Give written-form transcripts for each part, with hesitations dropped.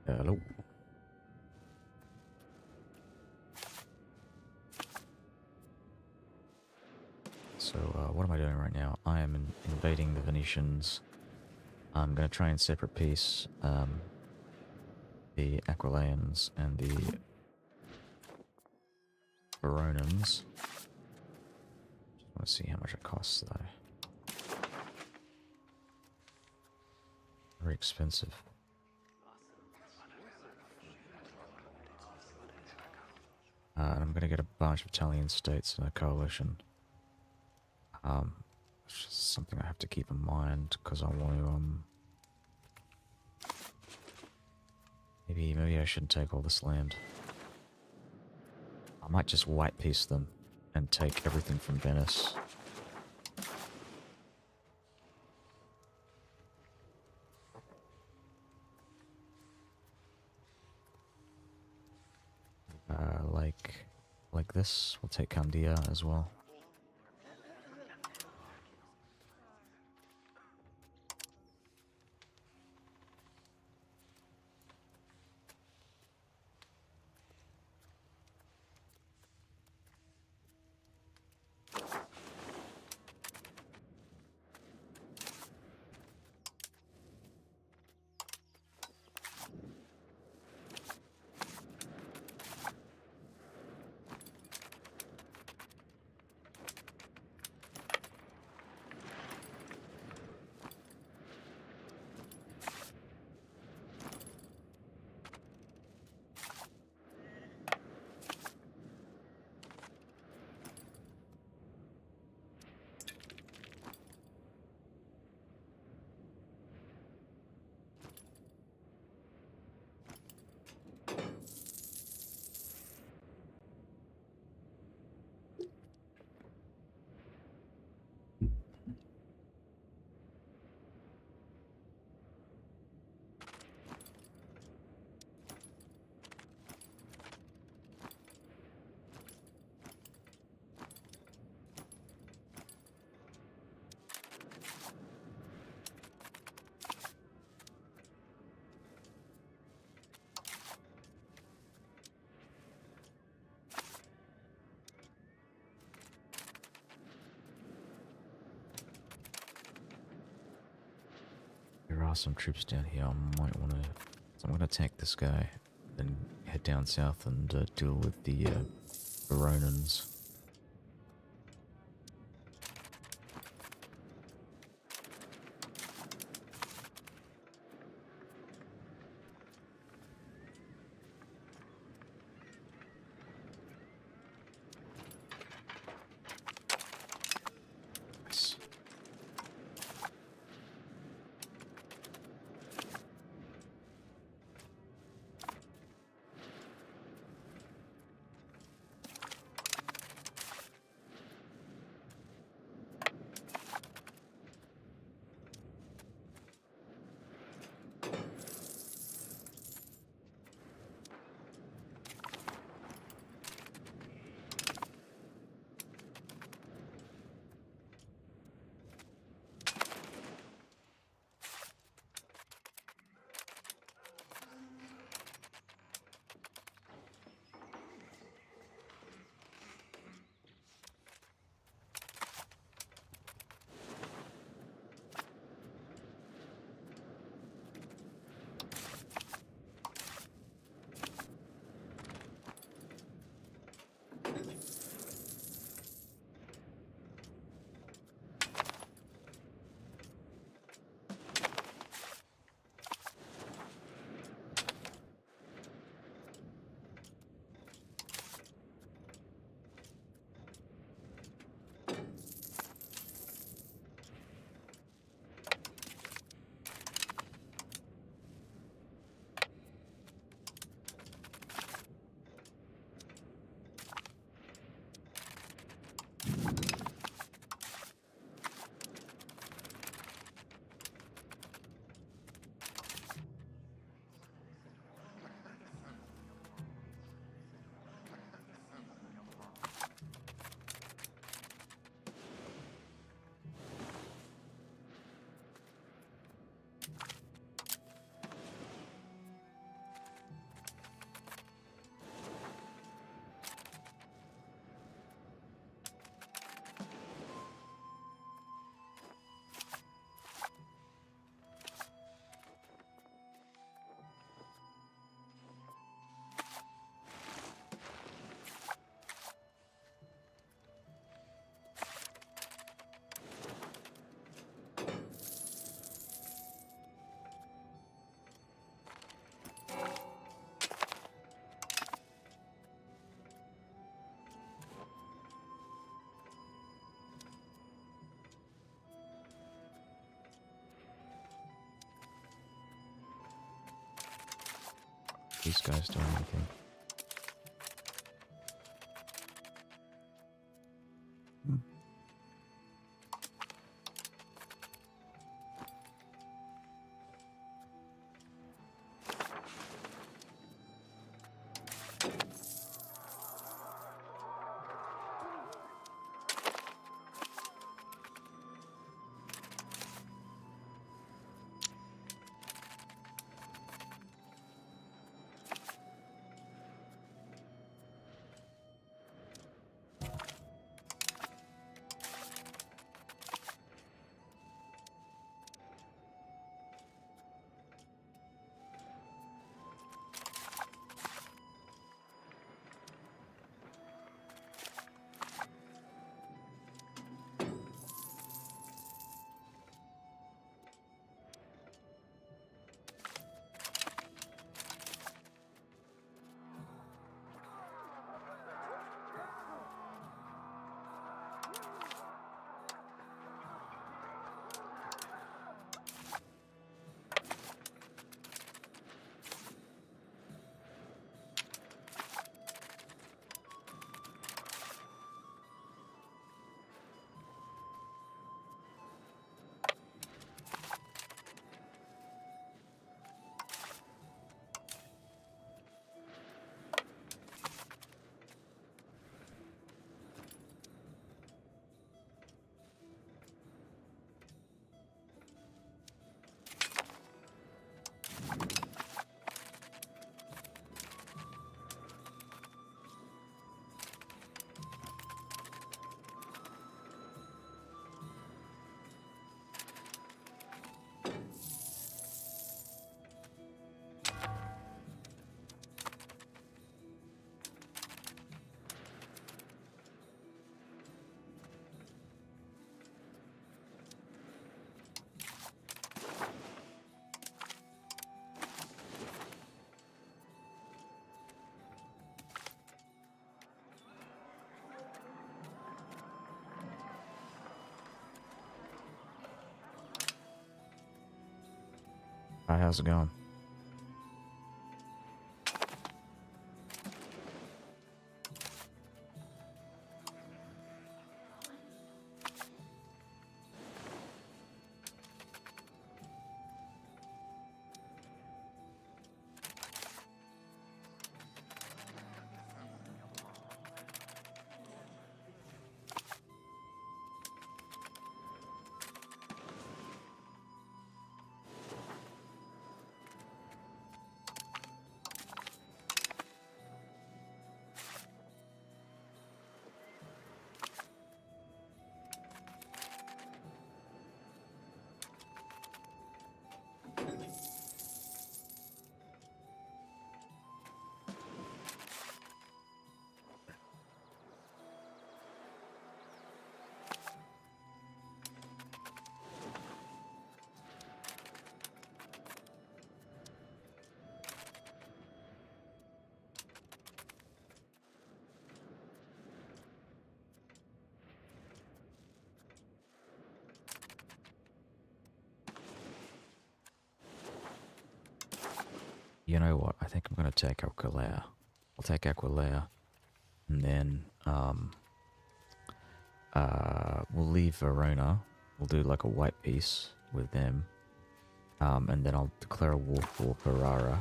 Hello. So, what am I doing right now? I am invading the Venetians. I'm going to try and separate piece the Aquileians and the Veronans. Just want to see how much it costs, though. Very expensive. And I'm going to get a bunch of Italian states in a coalition. It's just something I have to keep in mind because I want to. Maybe I shouldn't take all this land. I might just white piece them and take everything from Venice. Like this. We'll take Candia as well. There are some troops down here. I might want to. So I'm going to attack this guy, then head down south and deal with the Veronans. Nice. these guys doing anything. Hi, how's it going? You know what? I think I'm gonna take Aquilea. I'll take Aquilea, and then we'll leave Verona. We'll do like a white piece with them, and then I'll declare a war for Ferrara.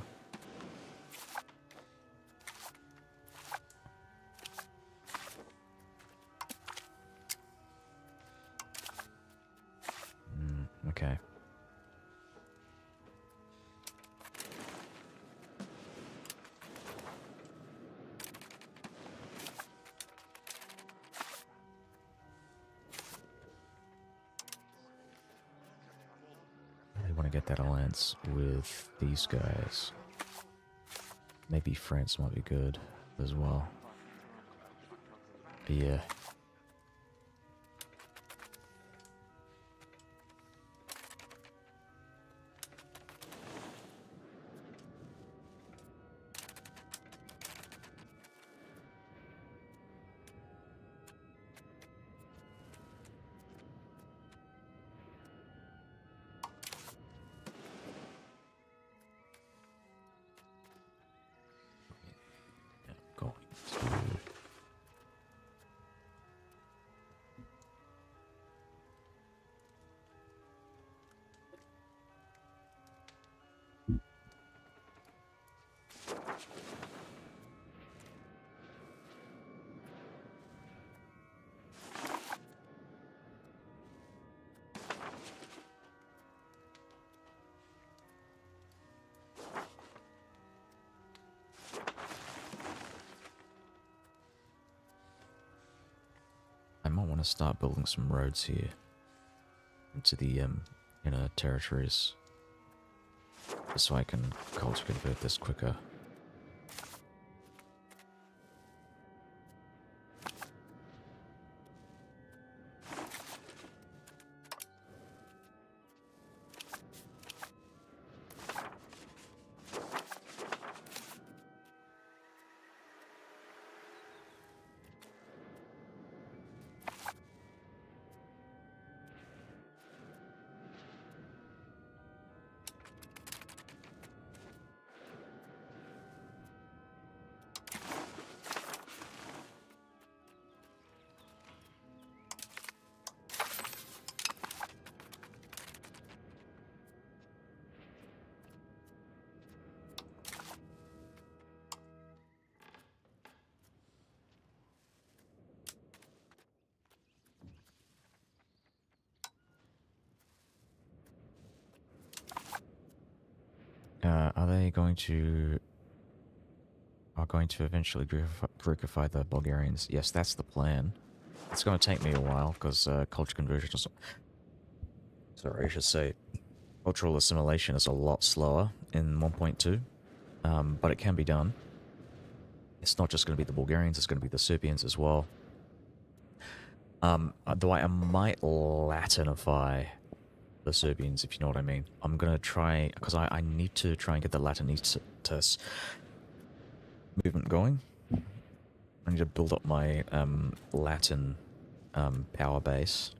Okay. I want to get that alliance with these guys. Maybe France might be good as well. But yeah. to start building some roads here into the inner territories, just so I can culture convert this quicker. Are they going to... Are going to eventually Greekify the Bulgarians? Yes, that's the plan. It's going to take me a while, because culture conversion is... Sorry, I should say cultural assimilation is a lot slower in 1.2, but it can be done. It's not just going to be the Bulgarians, it's going to be the Serbians as well. Though I might Latinify the Serbians, if you know what I mean. I'm going to try, because I need to try and get the Latinitas movement going. I need to build up my Latin power base.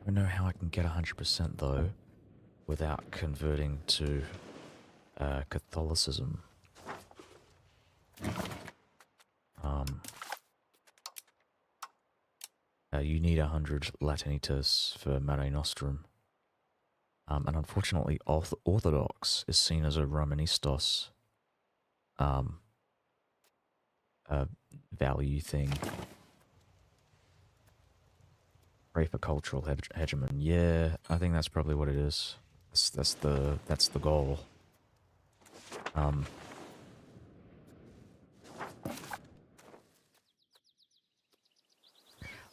I don't know how I can get 100% though without converting to Catholicism. You need 100 Latinitas for Mare Nostrum. And unfortunately, Orthodox is seen as a Romanistos value thing. Pray for cultural hegemon. Yeah, I think that's probably what it is. That's the goal.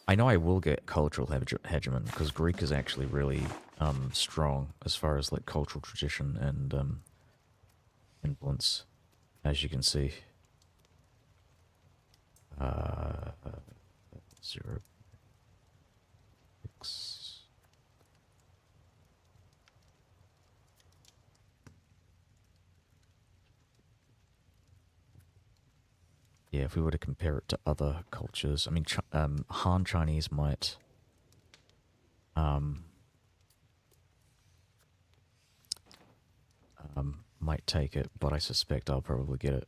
I know I will get cultural hegemon because Greek is actually really strong as far as like cultural tradition and influence, as you can see. 0, 6. Yeah, if we were to compare it to other cultures, I mean, Han Chinese might take it, but I suspect I'll probably get it.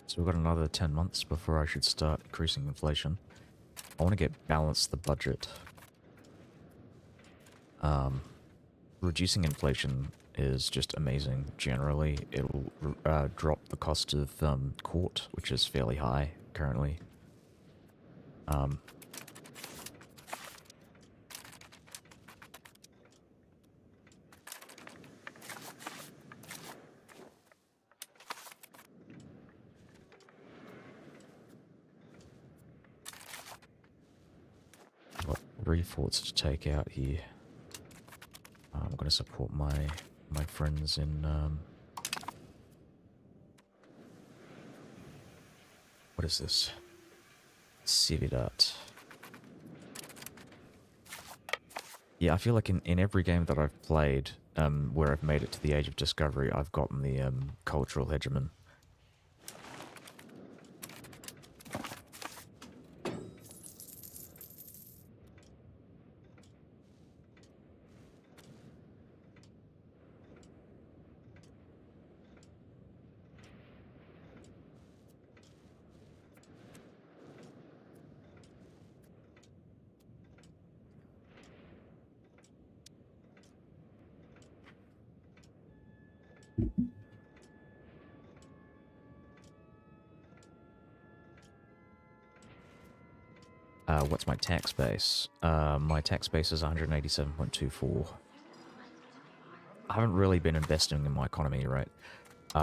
So we've got another 10 months before I should start increasing inflation. I want to get balanced the budget. Reducing inflation is just amazing generally. It will drop the cost of court, which is fairly high currently. Got 3 forts to take out here. I'm going to support my friends in what is this? Cividat. Yeah, I feel like in every game that I've played, where I've made it to the Age of Discovery, I've gotten the cultural hegemon. What's my tax base? My tax base is 187.24. I haven't really been investing in my economy, right?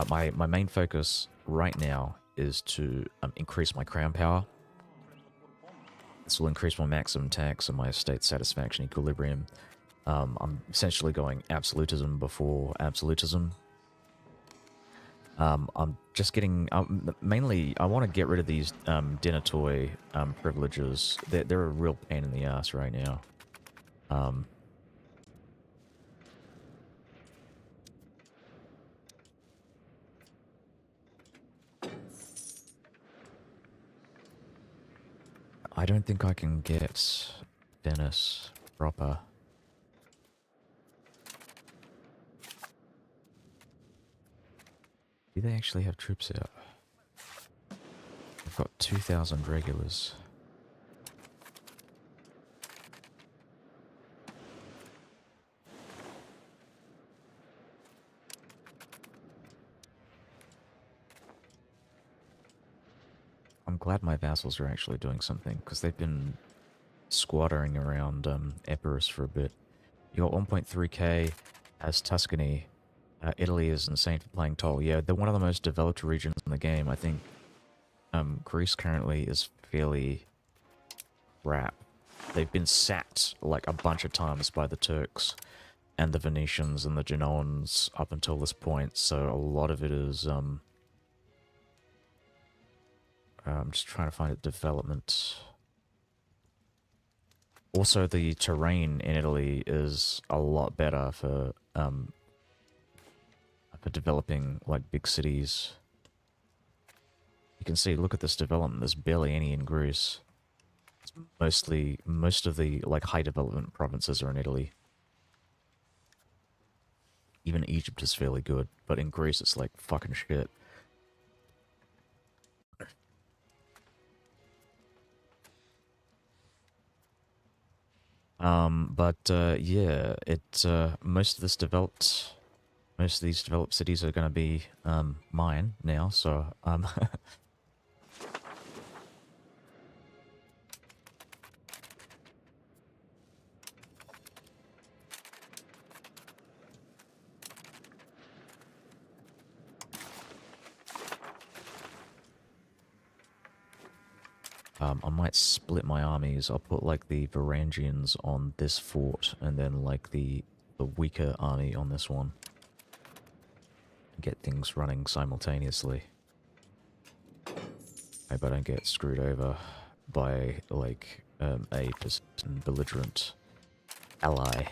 My main focus right now is to increase my crown power. This will increase my maximum tax and my estate satisfaction equilibrium. I'm essentially going absolutism before absolutism. I'm just getting... mainly, I want to get rid of these dinner toy privileges. They're a real pain in the ass right now. I don't think I can get Venice proper. Do they actually have troops out? I've got 2,000 regulars. I'm glad my vassals are actually doing something, because they've been squattering around Epirus for a bit. You got 1.3k as Tuscany. Italy is insane for playing toll. Yeah, they're one of the most developed regions in the game. I think Greece currently is fairly crap. They've been sacked like a bunch of times by the Turks and the Venetians and the Genoans up until this point, so a lot of it is I'm just trying to find a development. Also, the terrain in Italy is a lot better for developing like big cities. You can see, look at this development. There's barely any in Greece. It's most of the like high development provinces are in Italy. Even Egypt is fairly good, but in Greece it's like fucking shit. Yeah, most of these developed cities are going to be mine now. So I might split my armies. I'll put like the Varangians on this fort, and then like the weaker army on this one. Get things running simultaneously. Hope I don't get screwed over by like a persistent belligerent ally.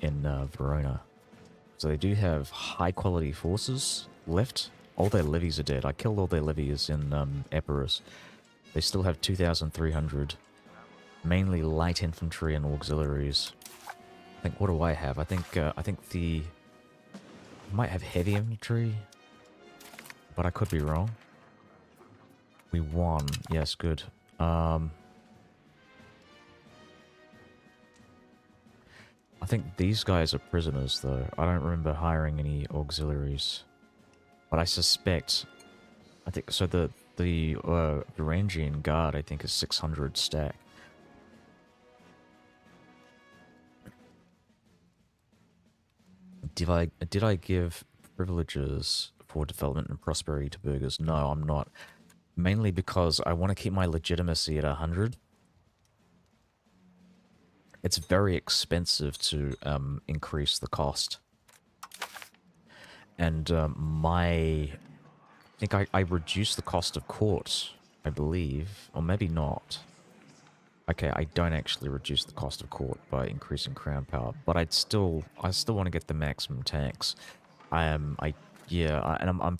In Verona. So they do have high quality forces left. All their levies are dead. I killed all their levies in Epirus. They still have 2,300. Mainly light infantry and auxiliaries. I think, what do I have? I think the... I might have heavy infantry. But I could be wrong. We won. Yes, good. I think these guys are prisoners, though. I don't remember hiring any auxiliaries. But I suspect... I think... So the Varangian Guard, I think, is 600 stack. Did I give privileges for development and prosperity to burghers? No, I'm not. Mainly because I want to keep my legitimacy at 100. It's very expensive to increase the cost. And I think I reduced the cost of court, I believe. Or maybe not. Okay, I don't actually reduce the cost of court by increasing crown power, but I still want to get the maximum tax. I'm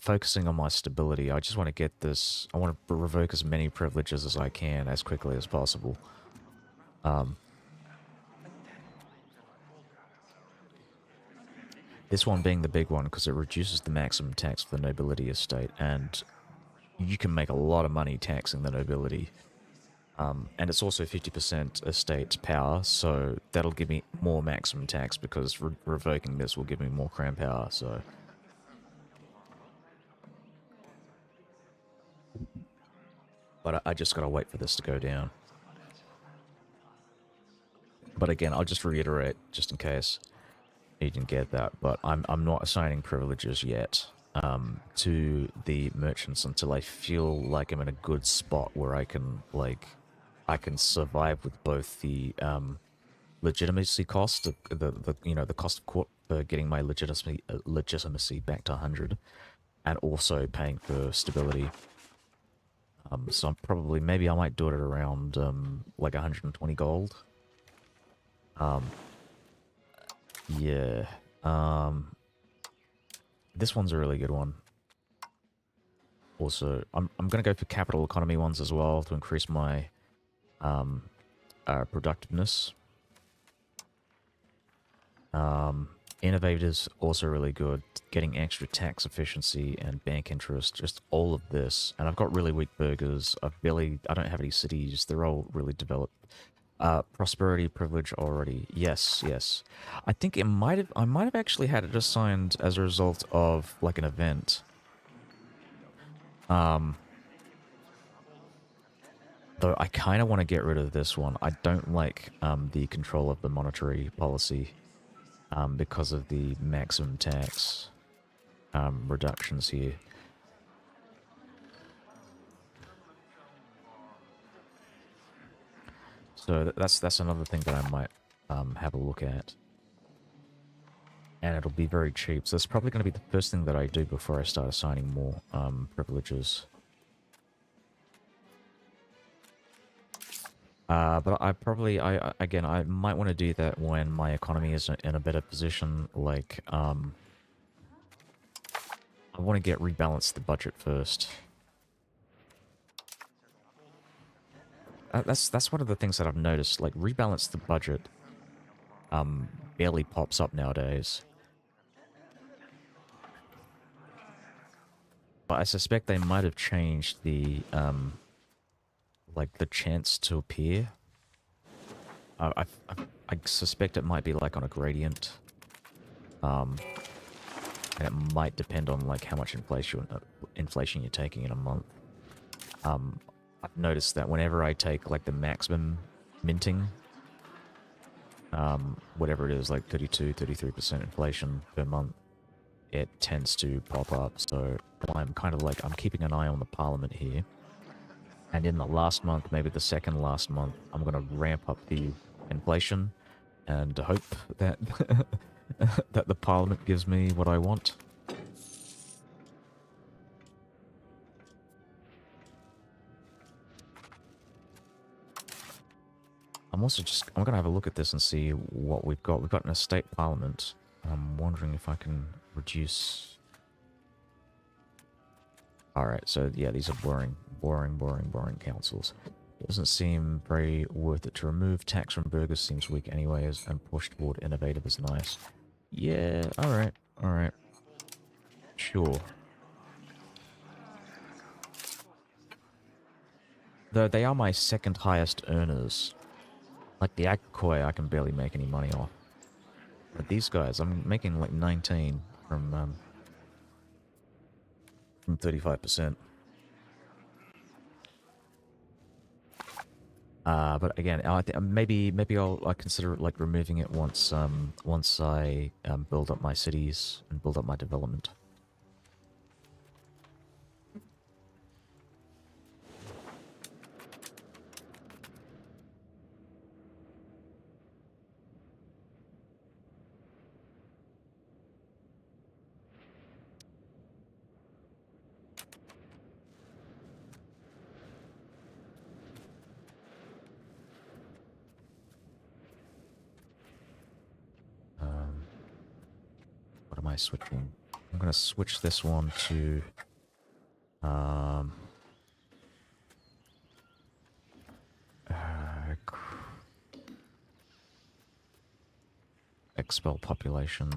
focusing on my stability. I just want to get this. I want to revoke as many privileges as I can as quickly as possible. This one being the big one because it reduces the maximum tax for the nobility estate, and you can make a lot of money taxing the nobility. And it's also 50% estate power, so that'll give me more maximum tax because revoking this will give me more crown power, so... But I just gotta wait for this to go down. But again, I'll just reiterate, just in case you didn't get that, but I'm not assigning privileges yet to the merchants until I feel like I'm in a good spot where I can, like, I can survive with both the legitimacy cost, the you know, the cost of court for getting my legitimacy back to 100, and also paying for stability. So I'm probably, maybe I might do it at around like 120 gold. Yeah. This one's a really good one. Also, I'm gonna go for capital economy ones as well to increase my productiveness. Innovators also really good. Getting extra tax efficiency and bank interest, just all of this. And I've got really weak burgers. I don't have any cities. They're all really developed. Prosperity privilege already. Yes, yes. I think I might have actually had it assigned as a result of like an event. Though I kind of want to get rid of this one. I don't like the control of the monetary policy because of the maximum tax reductions here. So that's another thing that I might have a look at. And it'll be very cheap. So it's probably going to be the first thing that I do before I start assigning more privileges. But again, I might want to do that when my economy is in a better position. Like, I want to rebalance the budget first. That's one of the things that I've noticed. Like, rebalance the budget barely pops up nowadays. But I suspect they might have changed the like the chance to appear. I suspect it might be like on a gradient. And it might depend on like how much inflation you're taking in a month. I've noticed that whenever I take like the maximum minting, whatever it is, like 33% inflation per month, it tends to pop up. So I'm kind of like, I'm keeping an eye on the parliament here. And in the last month, maybe the second last month, I'm going to ramp up the inflation and hope that that the parliament gives me what I want. I'm going to have a look at this and see what we've got. We've got an estate parliament. I'm wondering if I can reduce... Alright, so yeah, these are boring councils. Doesn't seem very worth it to remove. Tax from burgers seems weak anyways, and push toward innovative is nice. Yeah, alright. Sure. Though they are my second highest earners. Like the Akakoi, I can barely make any money off. But these guys, I'm making like 19 from 35%. But again, maybe I'll consider like removing it once I build up my cities and build up my development. What am I switching? I'm gonna switch this one to expel population,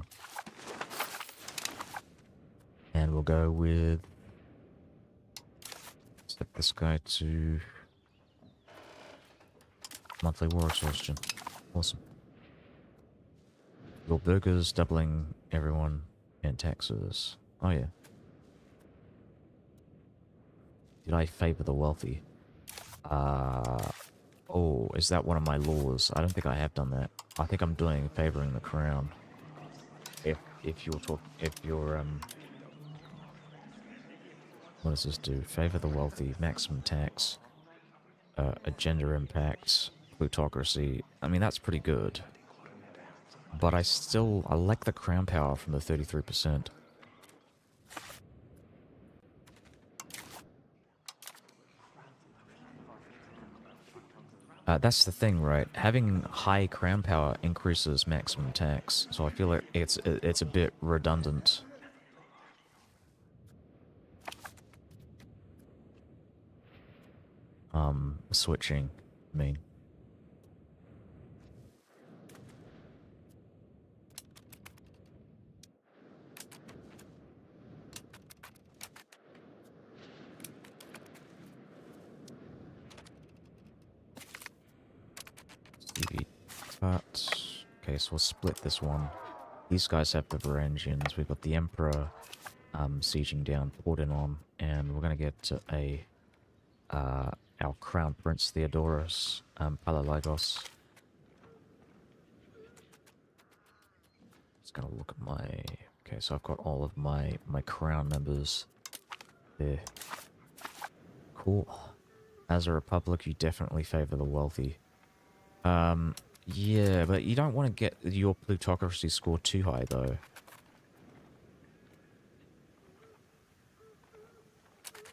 and we'll go with set this guy to Monthly war exhaustion. Awesome. Your burgers doubling everyone in taxes. Oh yeah. Did I favor the wealthy? Oh, is that one of my laws? I don't think I have done that. I think I'm doing favoring the crown. If you're what does this do? Favor the wealthy, maximum tax, a gender impact, plutocracy. I mean, that's pretty good. But I like the crown power from the 33%. That's the thing, right? Having high crown power increases maximum tax, so I feel like it's a bit redundant. Switching, I mean. CV cut. Okay, so we'll split this one. These guys have the Varangians. We've got the Emperor sieging down Pordenone, and we're going to get our Crown Prince Theodorus Palaiologos. Just going to look at my... Okay, so I've got all of my Crown members there. Cool. As a republic, you definitely favor the wealthy. Yeah, but you don't want to get your plutocracy score too high, though.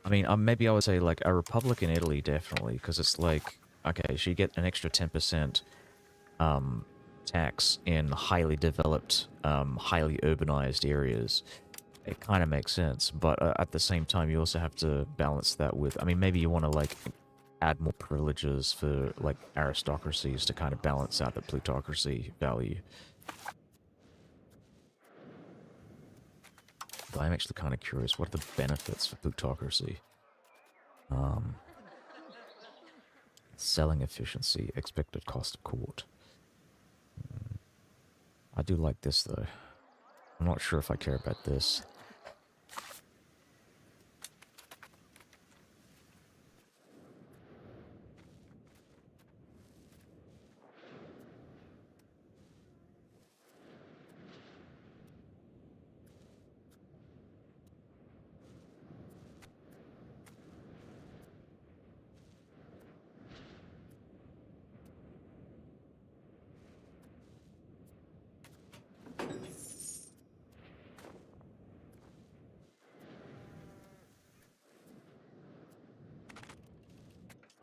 I mean, maybe I would say, like, a republic in Italy, definitely, because it's like, okay, so you get an extra 10% tax in highly developed, highly urbanized areas. It kind of makes sense, but at the same time, you also have to balance that with, I mean, maybe you want to, like, add more privileges for, like, aristocracies to kind of balance out the plutocracy value. But I'm actually kind of curious, what are the benefits for plutocracy? Selling efficiency, expected cost of court. I do like this, though. I'm not sure if I care about this.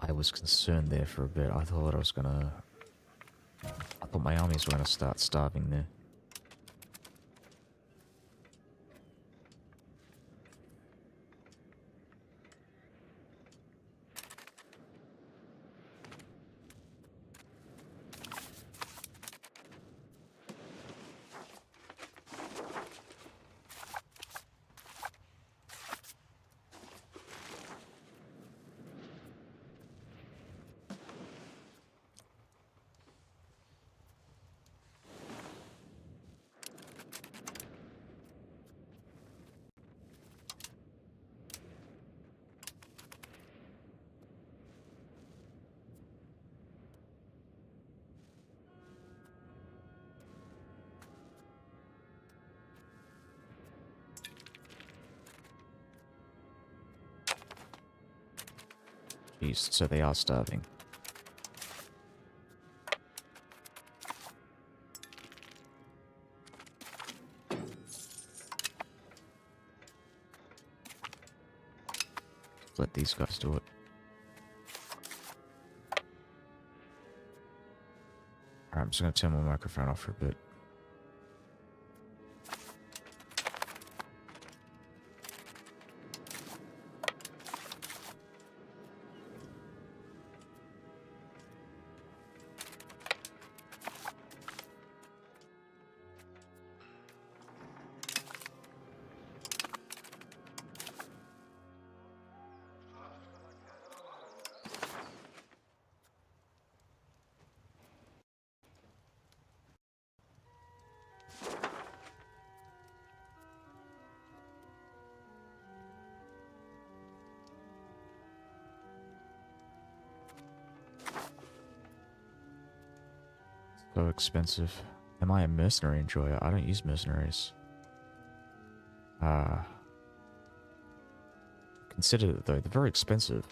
I was concerned there for a bit. I thought I thought my armies were gonna start starving there. Jeez, so they are starving. Let these guys do it. Alright, I'm just gonna turn my microphone off for a bit. So expensive. Am I a mercenary enjoyer? I don't use mercenaries. Consider it though, they're very expensive.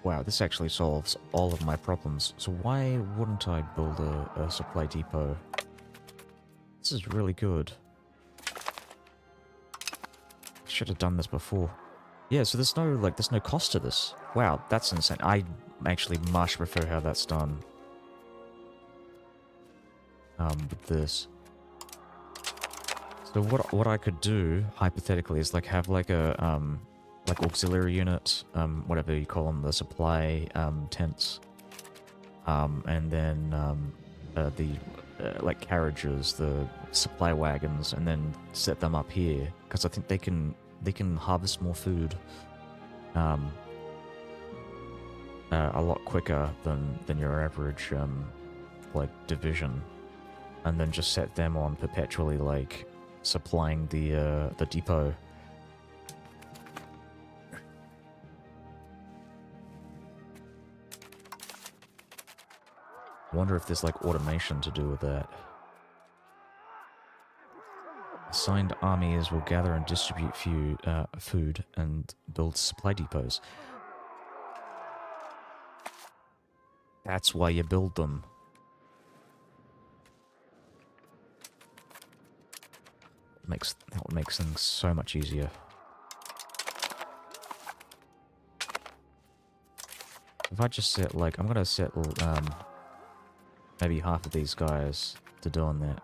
Wow, this actually solves all of my problems. So why wouldn't I build a supply depot? This is really good. Should have done this before. Yeah, so there's no cost to this. Wow, that's insane. I actually much prefer how that's done. With this. So what I could do, hypothetically, is like have like a, like auxiliary unit, whatever you call them, the supply, tents. And then, like carriages, the supply wagons, and then set them up here. Because I think they can harvest more food, a lot quicker than your average, like, division. And then just set them on perpetually, like, supplying the depot. Wonder if there's like automation to do with that. Assigned armies will gather and distribute food and build supply depots. That's why you build them. That would make things so much easier. If I just set, like, I'm gonna set, maybe half of these guys to doing that.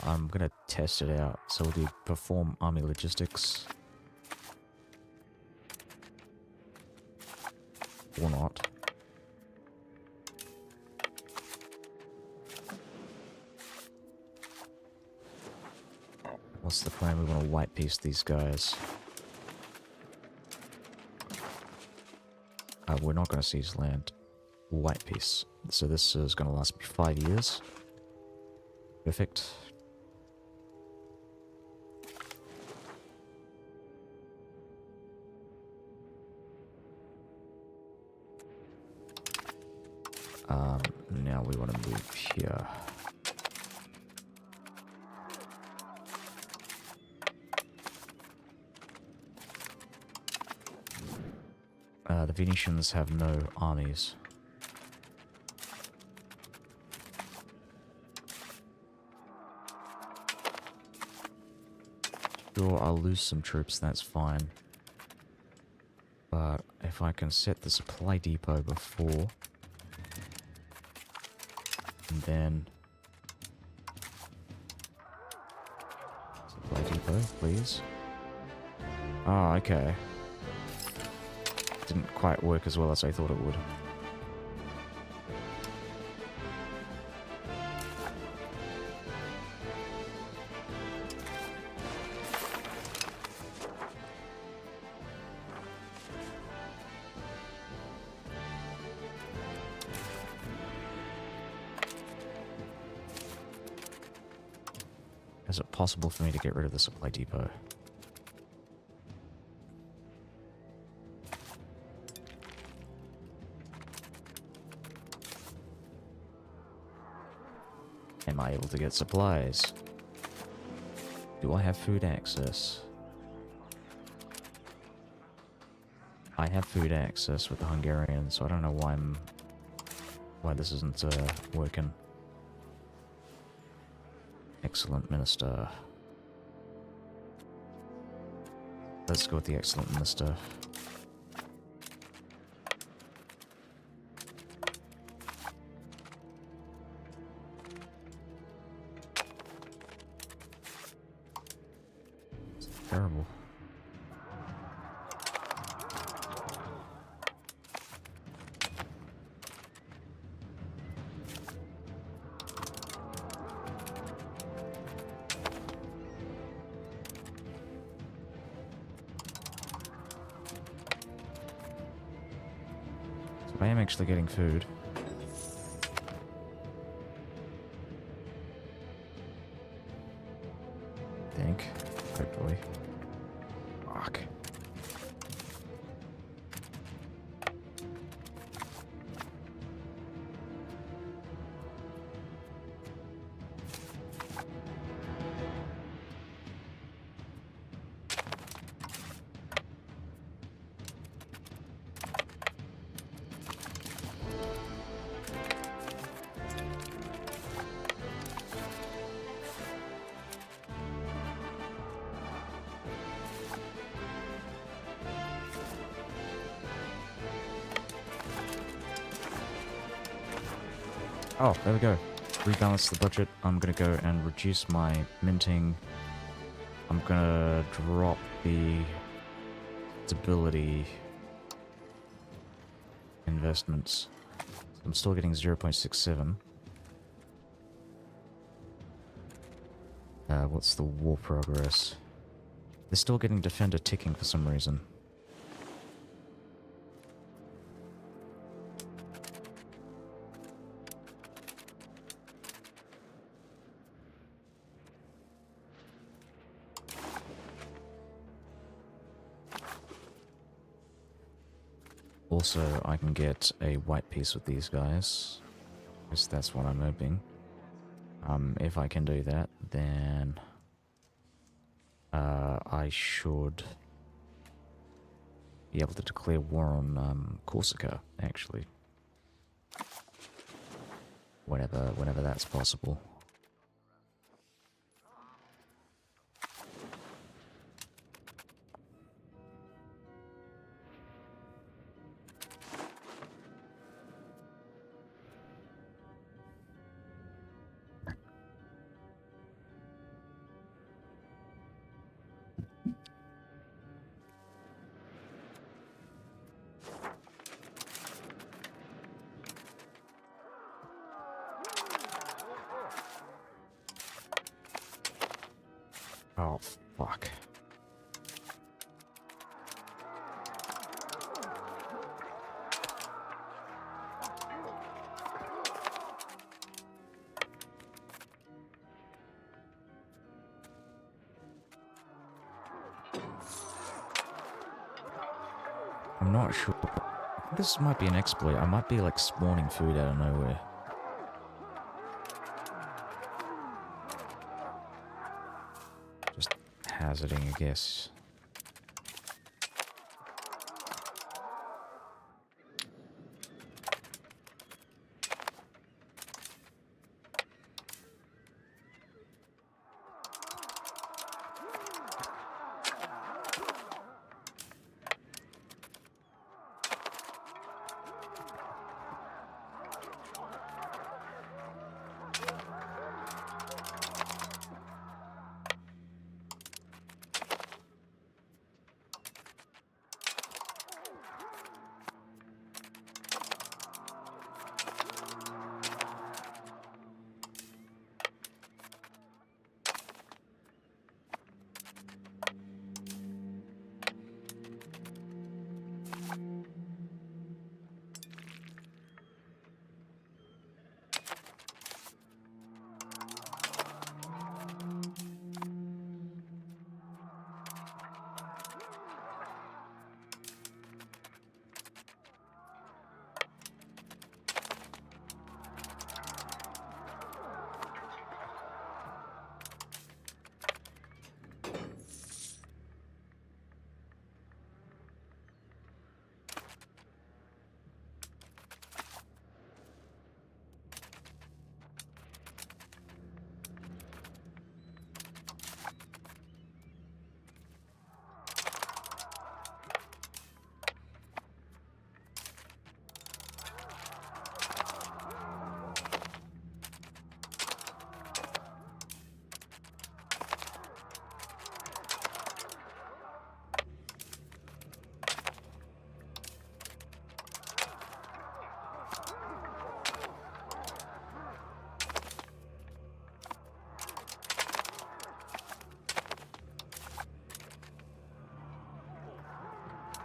I'm gonna test it out. So we'll do perform army logistics. Or not. What's the plan? We want to white piece these guys. We're not going to seize land. White piece. So this is going to last me 5 years. Perfect. Now we want to move here. The Venetians have no armies. Sure, I'll lose some troops, that's fine. But if I can set the supply depot before, and then supply depot, please. Oh, okay. Didn't quite work as well as I thought it would. Is it possible for me to get rid of the supply depot? Am I able to get supplies? Do I have food access? I have food access with the Hungarians, so I don't know why this isn't working. Excellent minister. Let's go with the excellent minister. It's terrible. I am actually getting food. I think. Hopefully. Fuck. Oh, there we go. Rebalance the budget. I'm gonna go and reduce my minting. I'm gonna drop the stability investments. I'm still getting 0.67. What's the war progress? They're still getting defender ticking for some reason. Also, I can get a white piece with these guys, because that's what I'm hoping. If I can do that, then I should be able to declare war on Corsica, actually. Whenever that's possible. Oh, fuck. I'm not sure. This might be an exploit. I might be like spawning food out of nowhere. Just hazarding, I guess.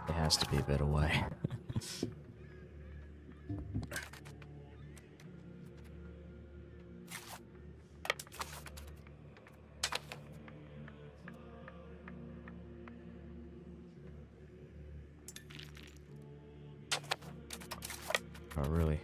There has to be a better way. Oh, really?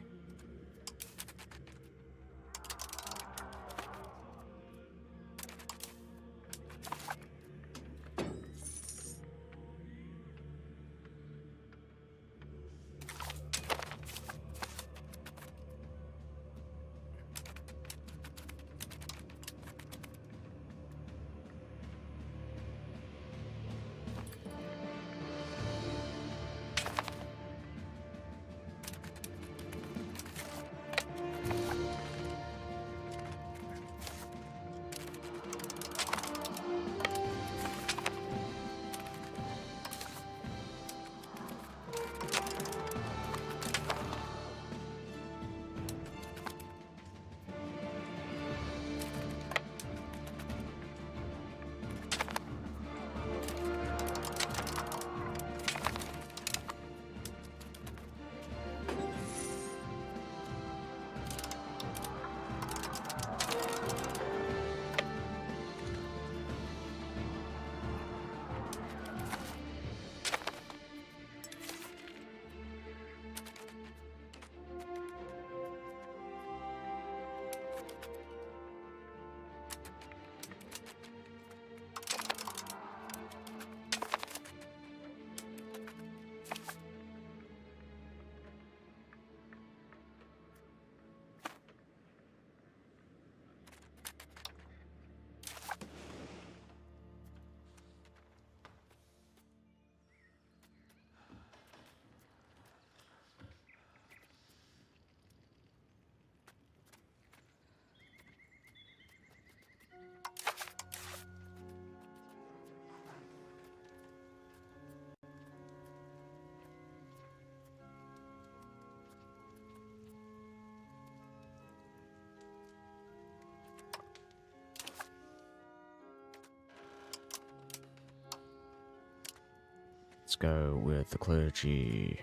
go with the clergy.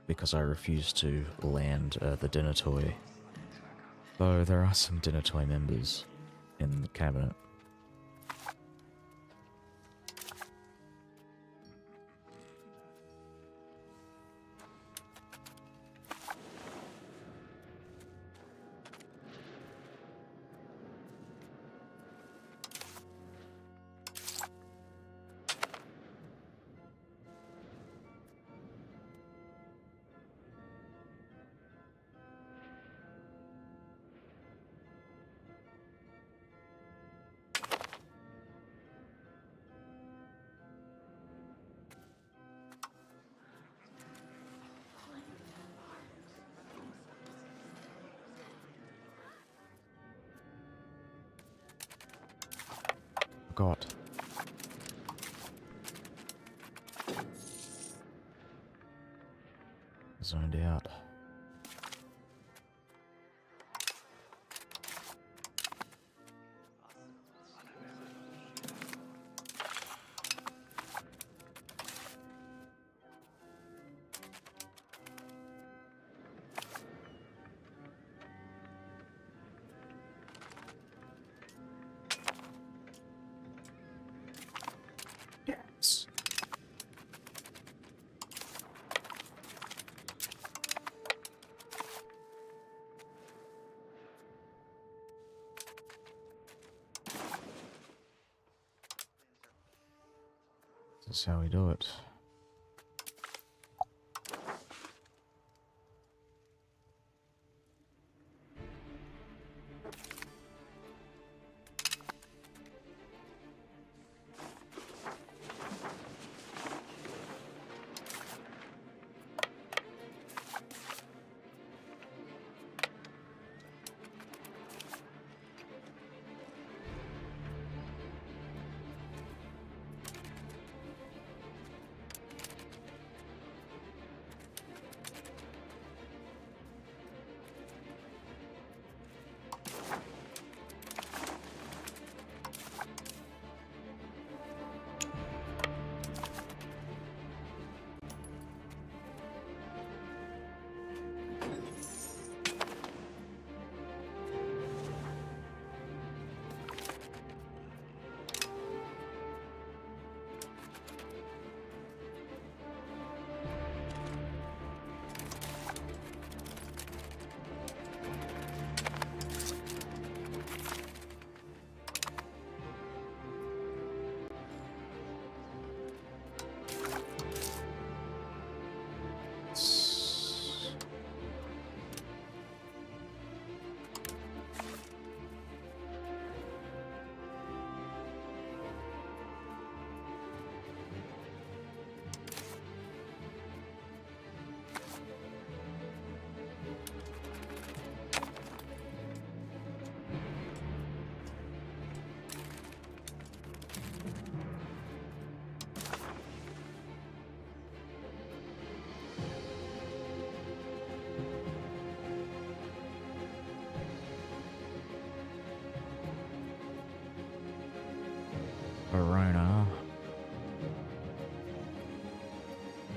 Because I refuse to land the dinner toy. Though there are some dinner toy members in the cabinet. God. Zoned out. Yes. This is how we do it. Verona.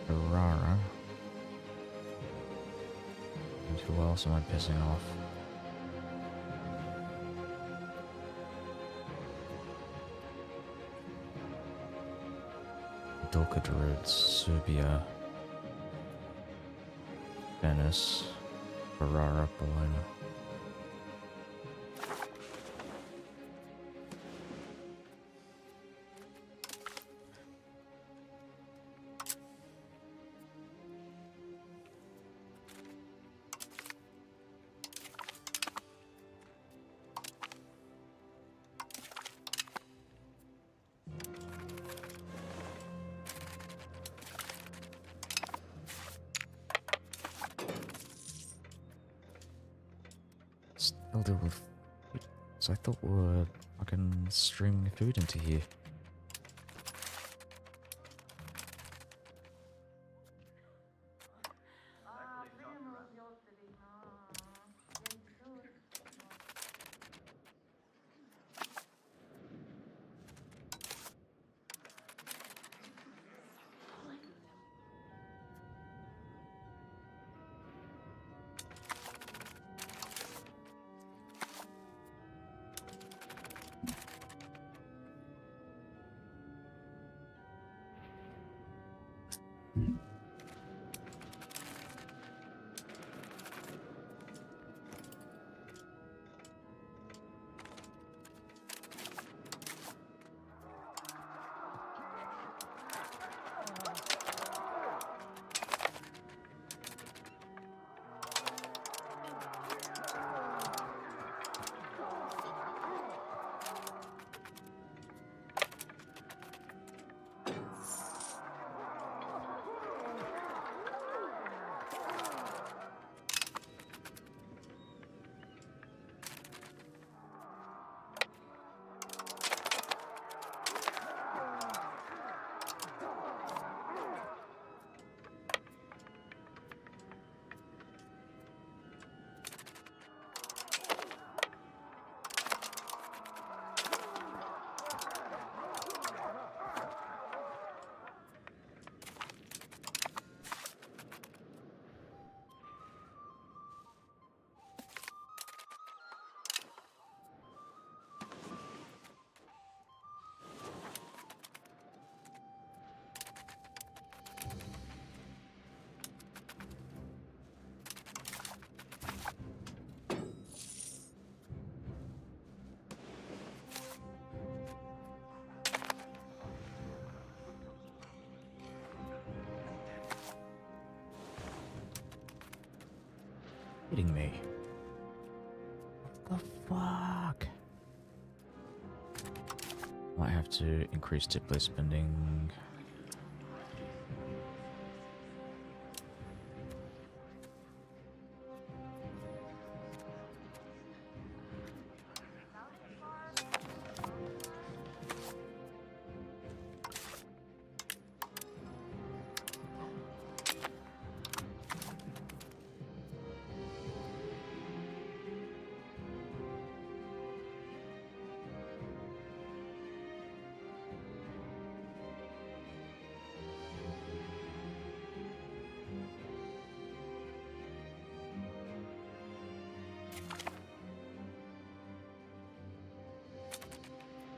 Ferrara. And who else am I pissing off? Dolcadrid, Serbia, Venice, Ferrara, Bologna. Still deal with food. So I thought we were fucking streaming food into here. Kidding me? What the fuck? Might have to increase tip-based spending.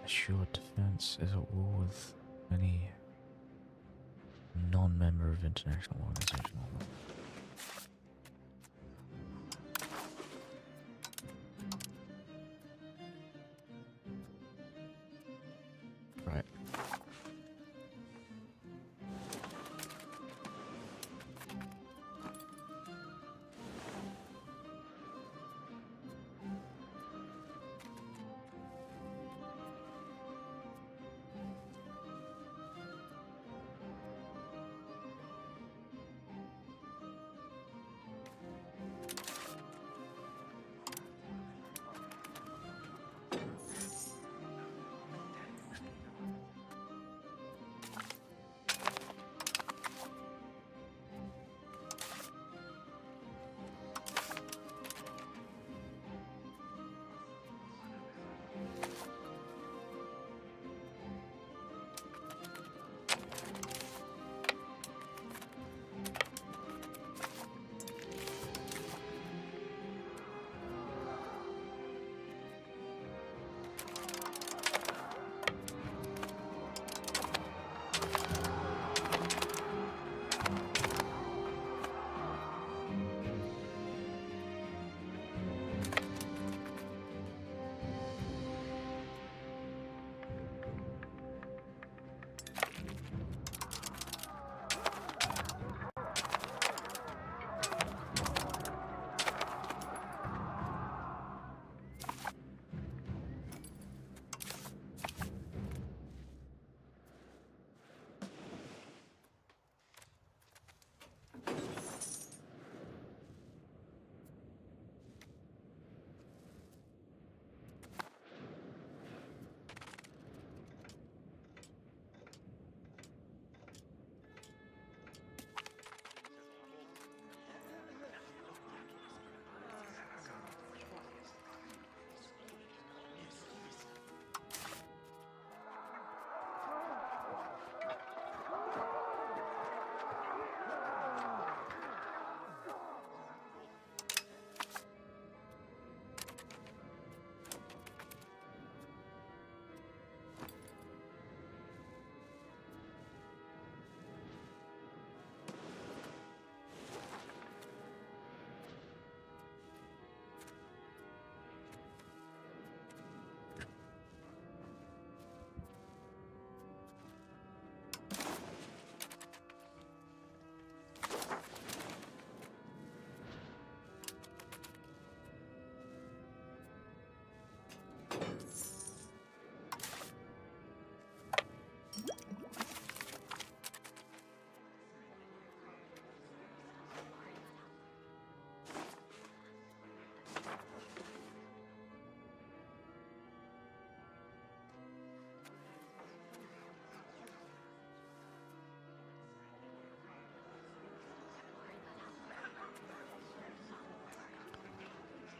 Assured defense is at war with any non-member of international organization. Right.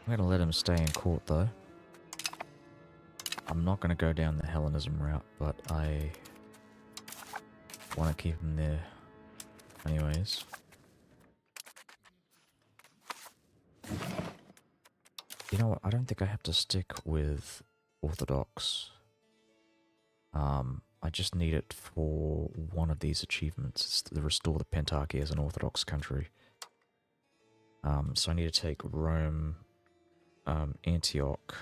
I'm gonna let him stay in court though. I'm not gonna go down the Hellenism route, but I want to keep him there anyways. You know what? I don't think I have to stick with Orthodox. I just need it for one of these achievements. It's to restore the Pentarchy as an Orthodox country. So I need to take Rome, Antioch,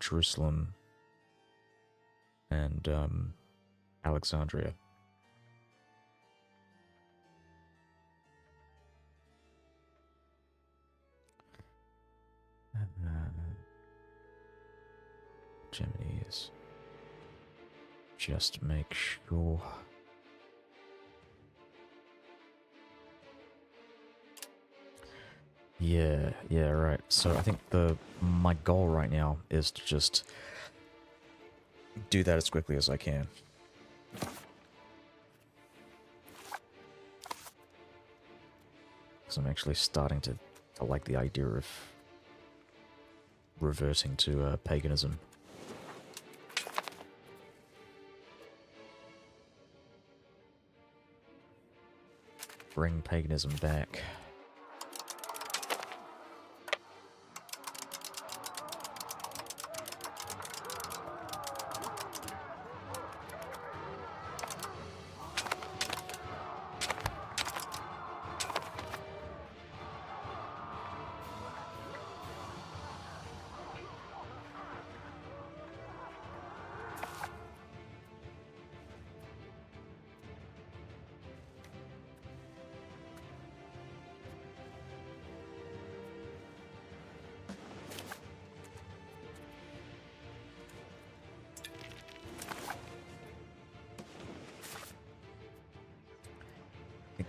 Jerusalem, and Alexandria. Gemini's. Just make sure. Yeah, right. So I think my goal right now is to just do that as quickly as I can. Because I'm actually starting to like the idea of reverting to paganism. Bring paganism back.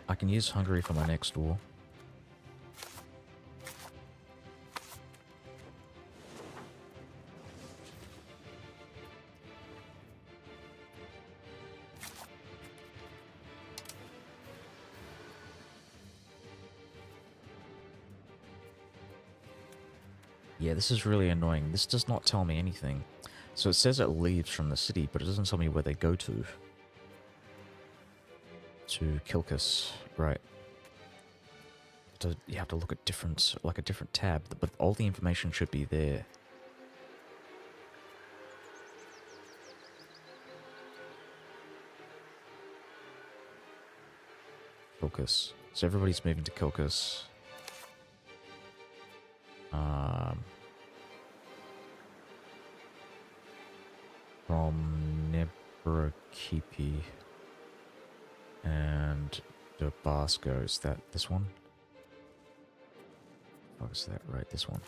I can use Hungary for my next war. Yeah, this is really annoying. This does not tell me anything. So it says it leaves from the city, but it doesn't tell me where they go to. To Kilkis, right. You have to look at a different tab, but all the information should be there. Kilkis. So everybody's moving to Kilkis. From Nebrakipi and Dabasco. Is that this one? Oh, is that right? This one.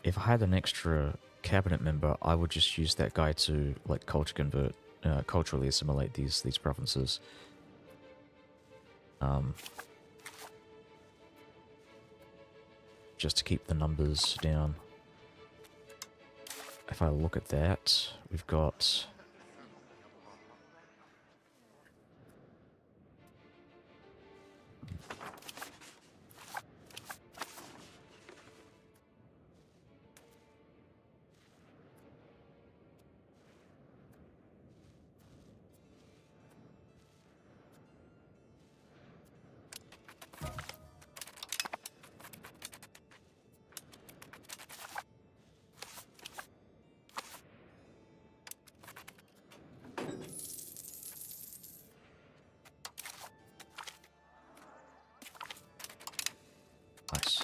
If I had an extra cabinet member, I would just use that guy to like culturally assimilate these provinces. Just to keep the numbers down. If I look at that, we've got nice.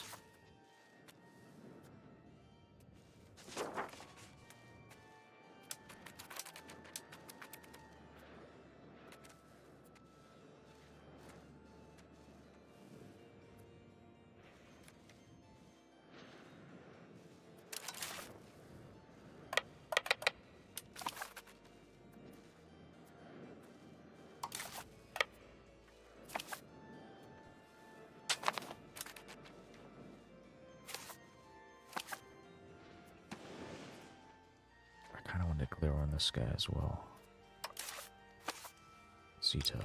I kind of want to clear on this guy as well. Zeta.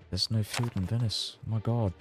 There's no food in Venice. Oh my god.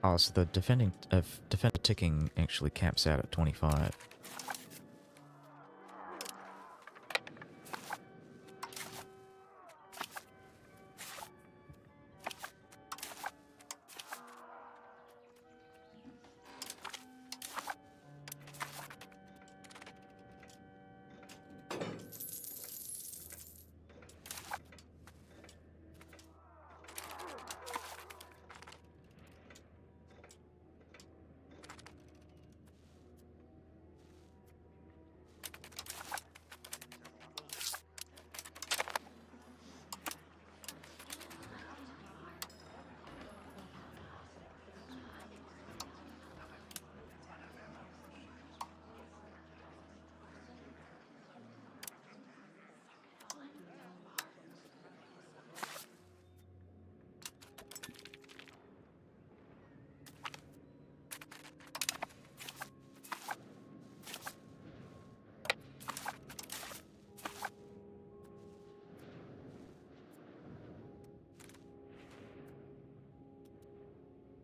Oh, so the defender ticking actually caps out at 25.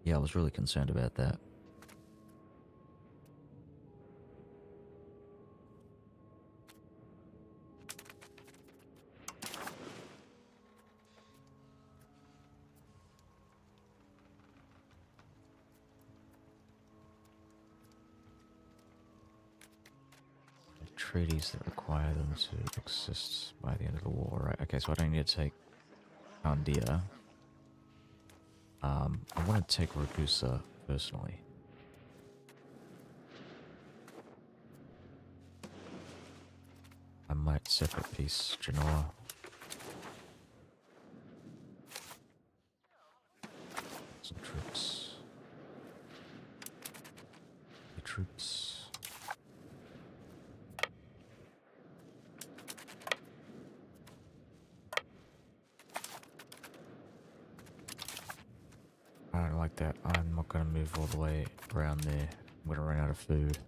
Yeah, I was really concerned about that. Treaties that require them to exist by the end of the war, right? Okay, so I don't need to take Kandia. I want to take Ragusa personally. I might separate piece Genoa. Some troops. The troops. I don't like that. I'm not going to move all the way around there. I'm going to run out of food.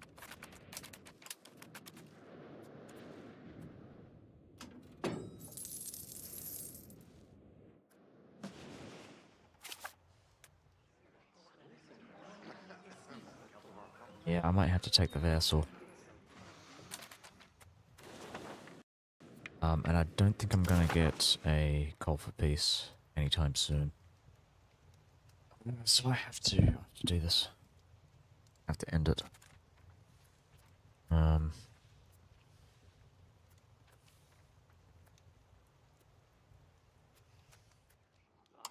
Yeah, I might have to take the vassal. And I don't think I'm going to get a call for peace anytime soon. So I have to do this. I have to end it. I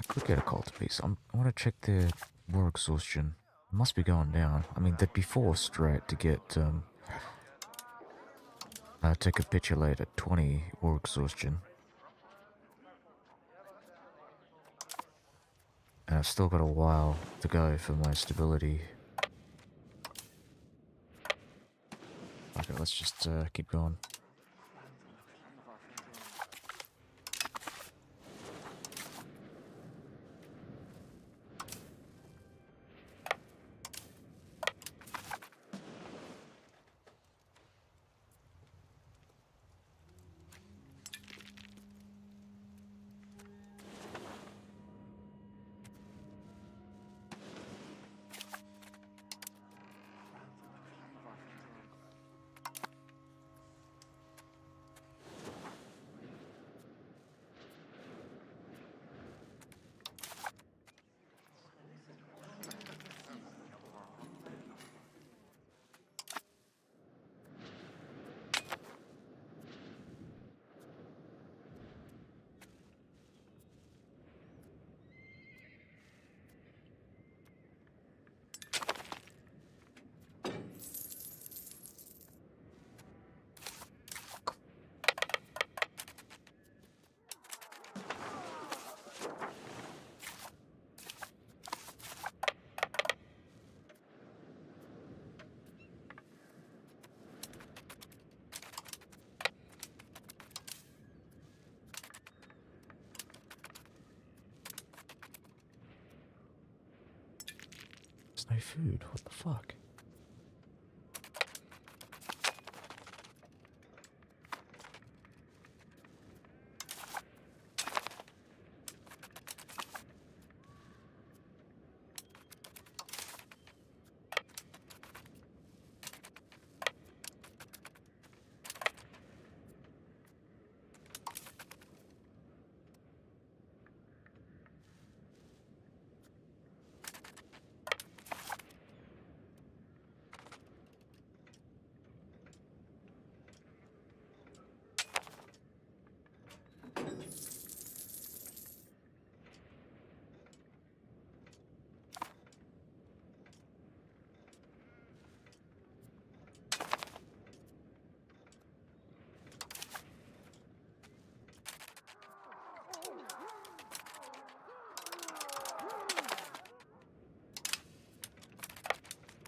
could get a call to peace. I want to check their war exhaustion. It must be going down. I mean, they'd be forced, right, to get, to capitulate at 20 war exhaustion. And I've still got a while to go for my stability. Okay, let's just keep going. There's no food. What the fuck?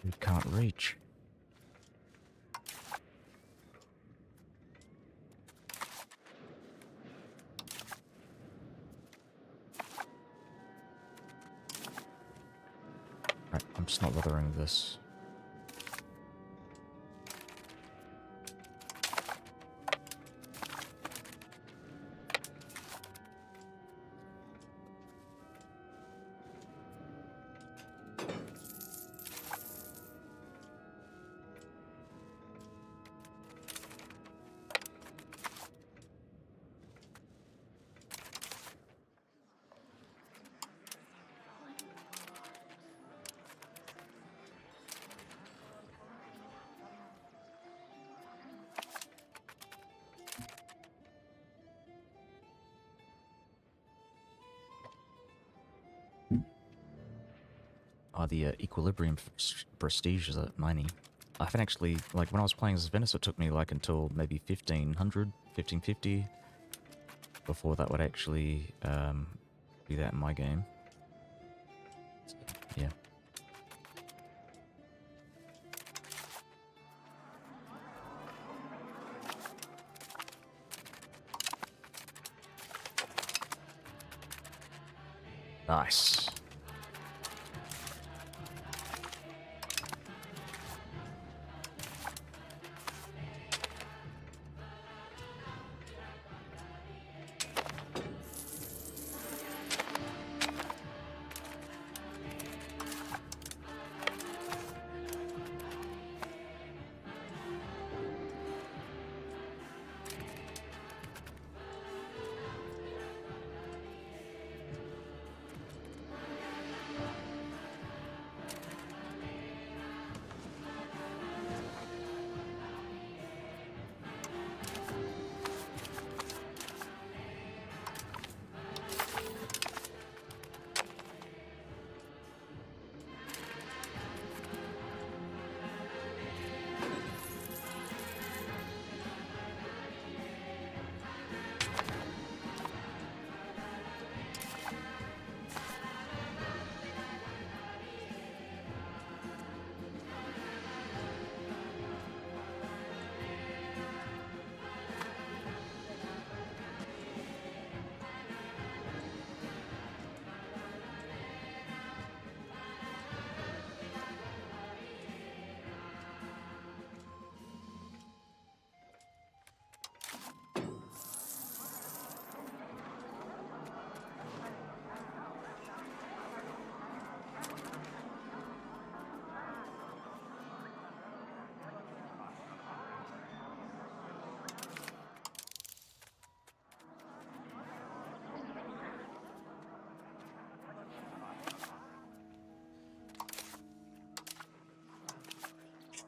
We can't reach. Right, I'm just not bothering this. Oh, the equilibrium prestige is at 90. I haven't actually, like, when I was playing as Venice, it took me, like, until maybe 1500, 1550 before that would actually be that in my game. So, yeah. Nice.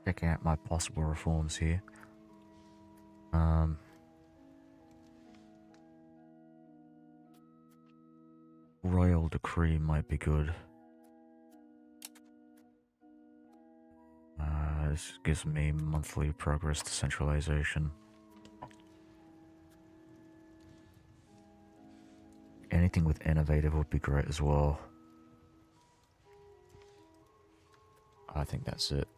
Checking out my possible reforms here. Royal decree might be good. This gives me monthly progress decentralization. Anything with innovative would be great as well. I think that's it.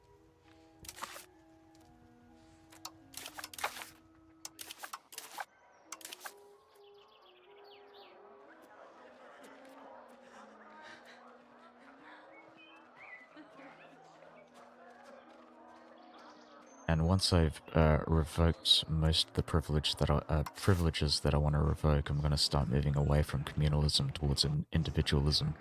And once I've revoked most of the privileges that I want to revoke, I'm going to start moving away from communalism towards individualism.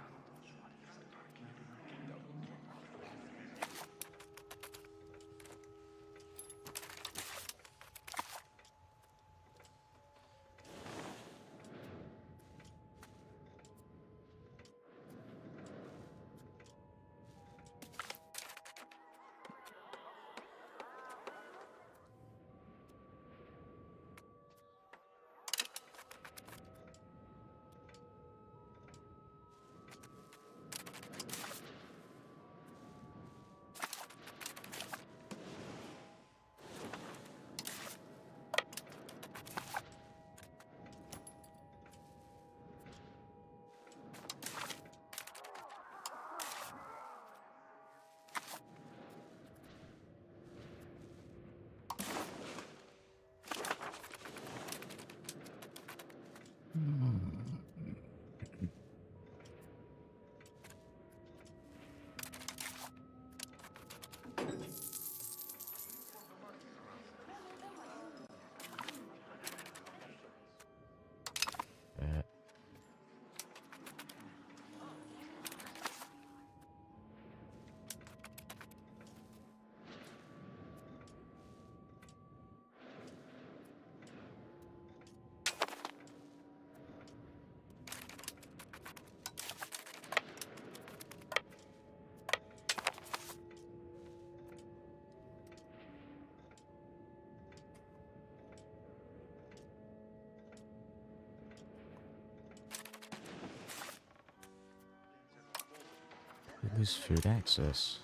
Lose food access.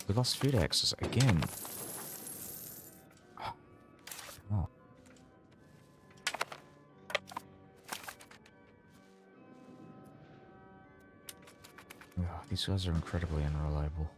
We lost food access again. Oh. Ugh, these guys are incredibly unreliable.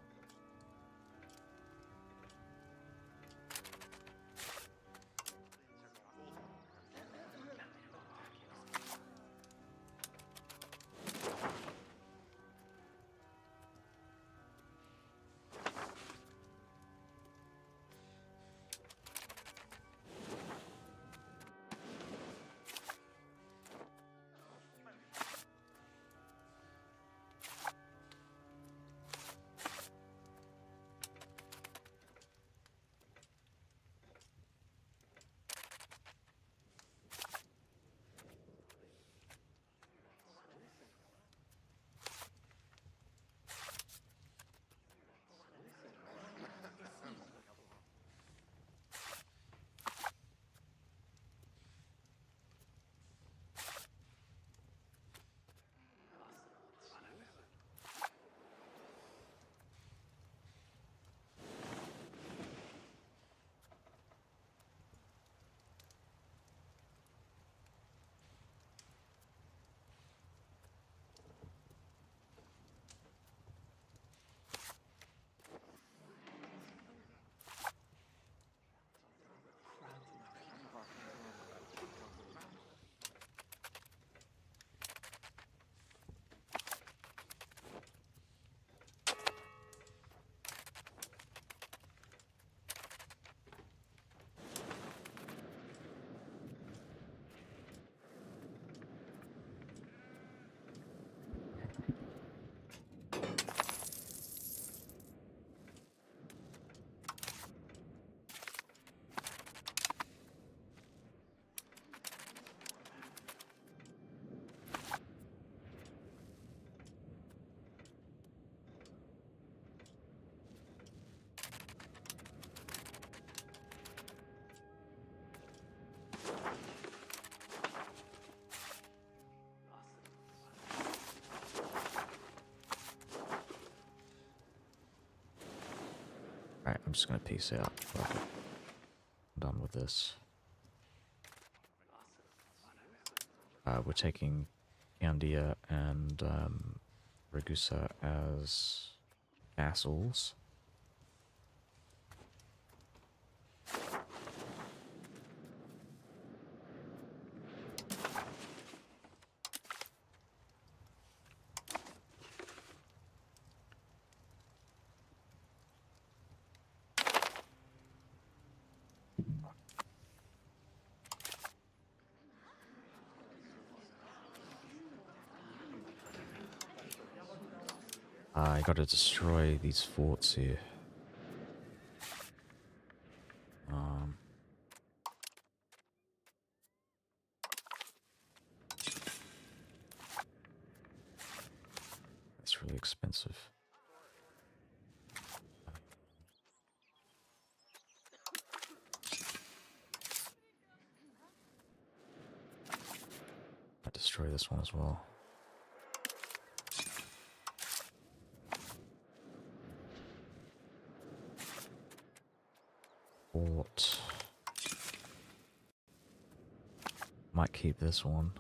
Alright, I'm just gonna peace out. Fuck it. I'm done with this. We're taking Candia and Ragusa as vassals. I gotta destroy these forts here. That's really expensive. I destroy this one as well. Fort. Might keep this one.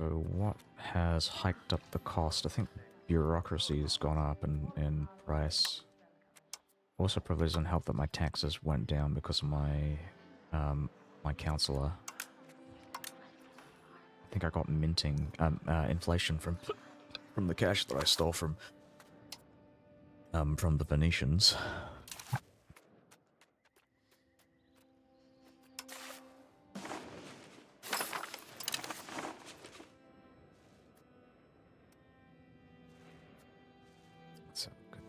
So what has hiked up the cost? I think bureaucracy has gone up in price. Also probably doesn't help that my taxes went down because of my counselor. I think I got minting inflation from the cash that I stole from the Venetians. So good.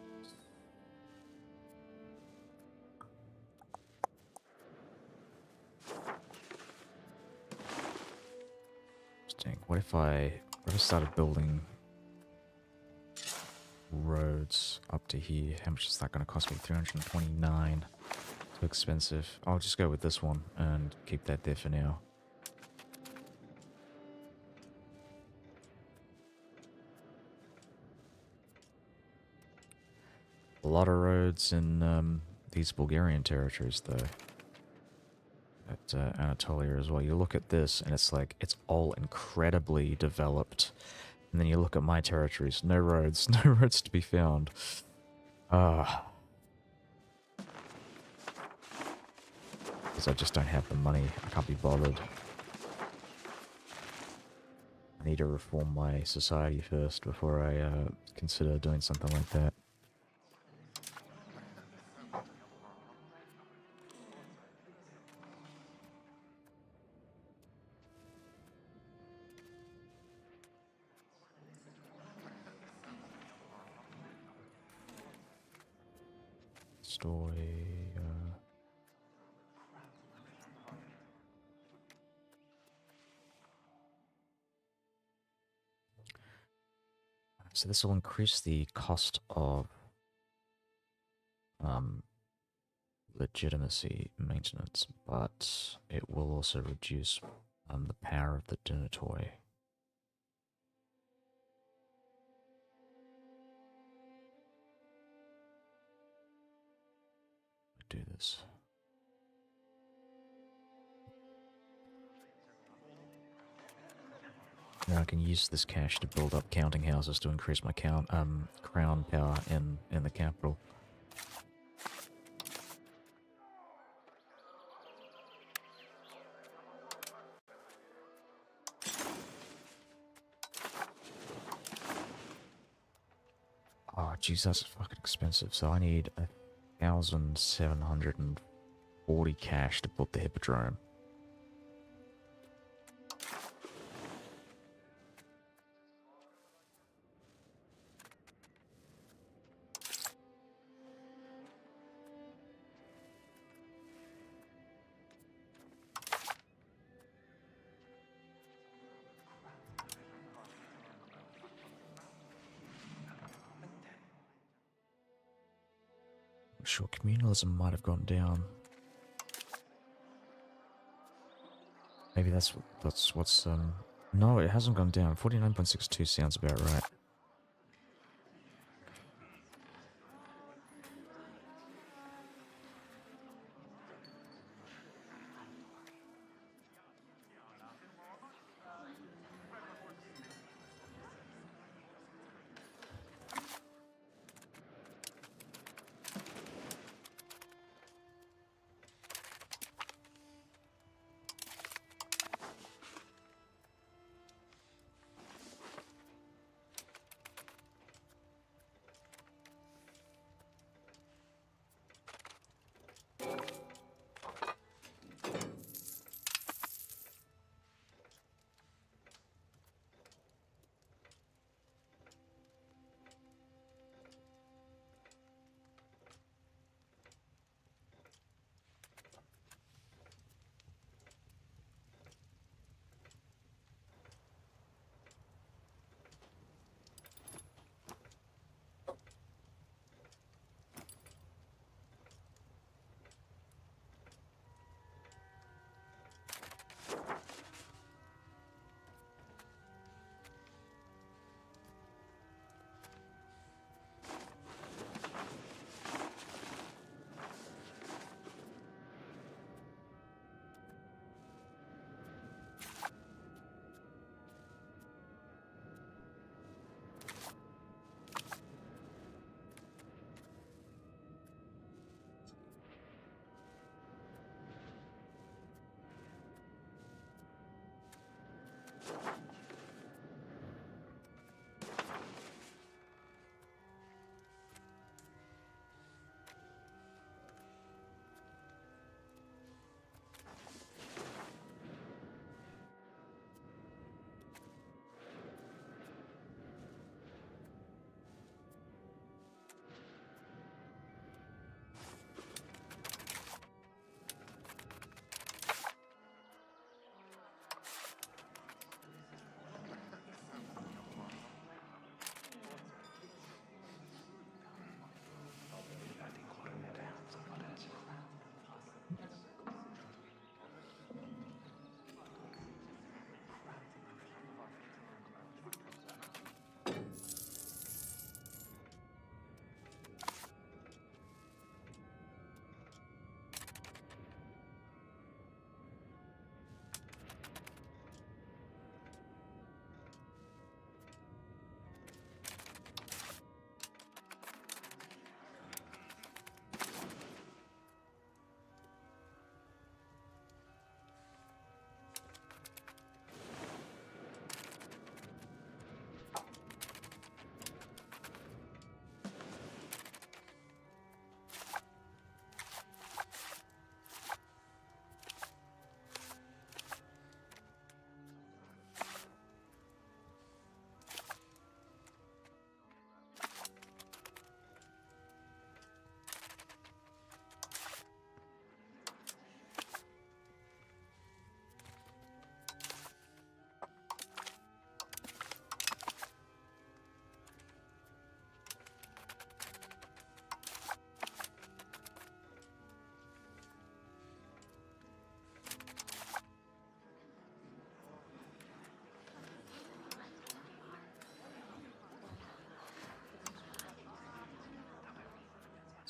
Interesting. What if I started building roads up to here? How much is that going to cost me? 329. Too expensive. I'll just go with this one and keep that there for now. A lot of roads in these Bulgarian territories, though. At Anatolia as well. You look at this, and it's like, it's all incredibly developed. And then you look at my territories, no roads, no roads to be found. Ah. Because I just don't have the money. I can't be bothered. I need to reform my society first before I consider doing something like that. Story. So this will increase the cost of legitimacy maintenance, but it will also reduce the power of the dinner toy. Do this. Now I can use this cash to build up counting houses to increase my crown power in the capital. Oh, jeez, that's fucking expensive. So I need 1,740 cash to build the hippodrome. I'm sure communalism might have gone down. Maybe that's what's no, it hasn't gone down. 49.62 sounds about right.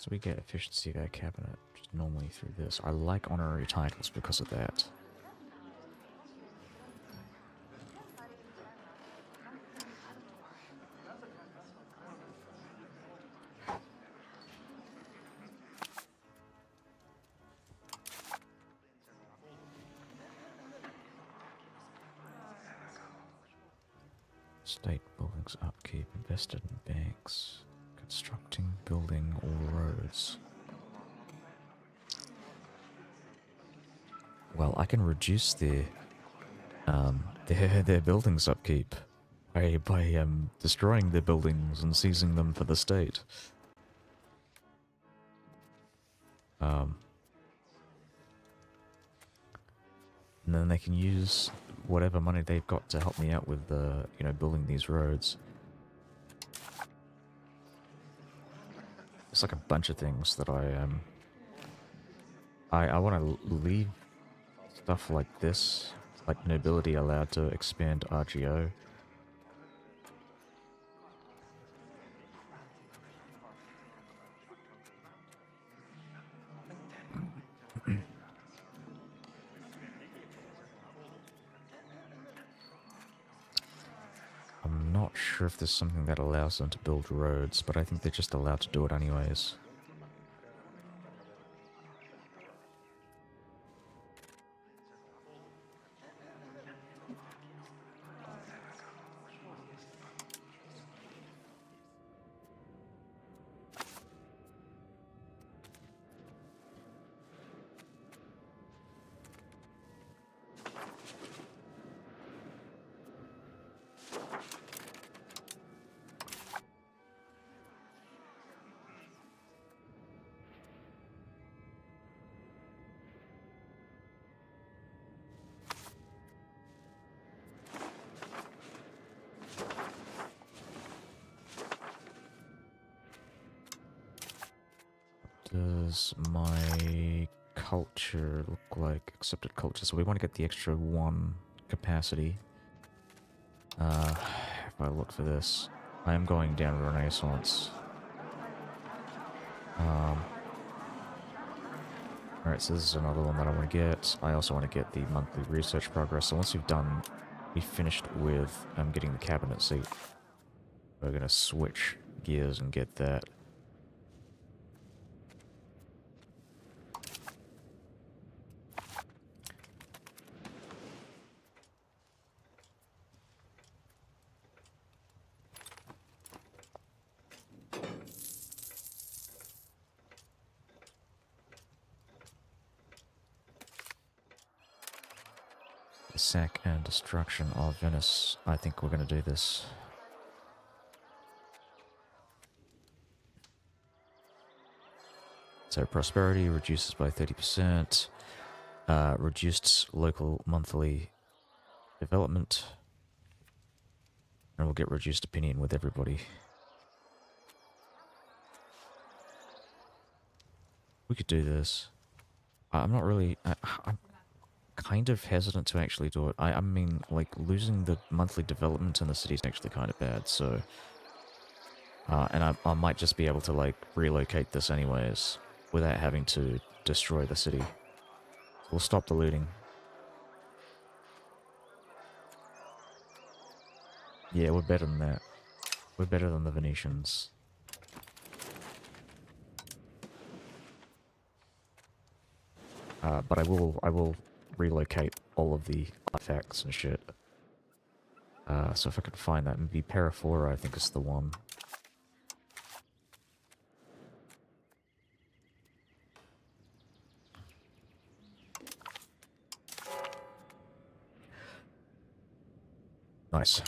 So we get efficiency of our cabinet just normally through this. I like honorary titles because of that. State buildings upkeep, invested in banks, constructing, building, or roads. Well, I can reduce their buildings upkeep by destroying their buildings and seizing them for the state. And then they can use whatever money they've got to help me out with, building these roads. It's like a bunch of things that I want to leave stuff like this, like nobility allowed to expand RGO. I'm not sure if there's something that allows them to build roads, but I think they're just allowed to do it anyways. Does my culture look like accepted culture? So we want to get the extra 1 capacity. If I look for this, I am going down Renaissance. Alright, so this is another one that I want to get. I also want to get the monthly research progress. So once we've finished with getting the cabinet seat, we're going to switch gears and get that. Sack and destruction of Venice. I think we're going to do this. So prosperity reduces by 30%. Reduced local monthly development. And we'll get reduced opinion with everybody. We could do this. I'm not really... I'm kind of hesitant to actually do it. I mean, like, losing the monthly development in the city is actually kind of bad, so... and I might just be able to, like, relocate this anyways, without having to destroy the city. We'll stop the looting. Yeah, we're better than that. We're better than the Venetians. But I will relocate all of the artifacts and shit. So if I could find that, maybe Paraphora I think is the one. Nice.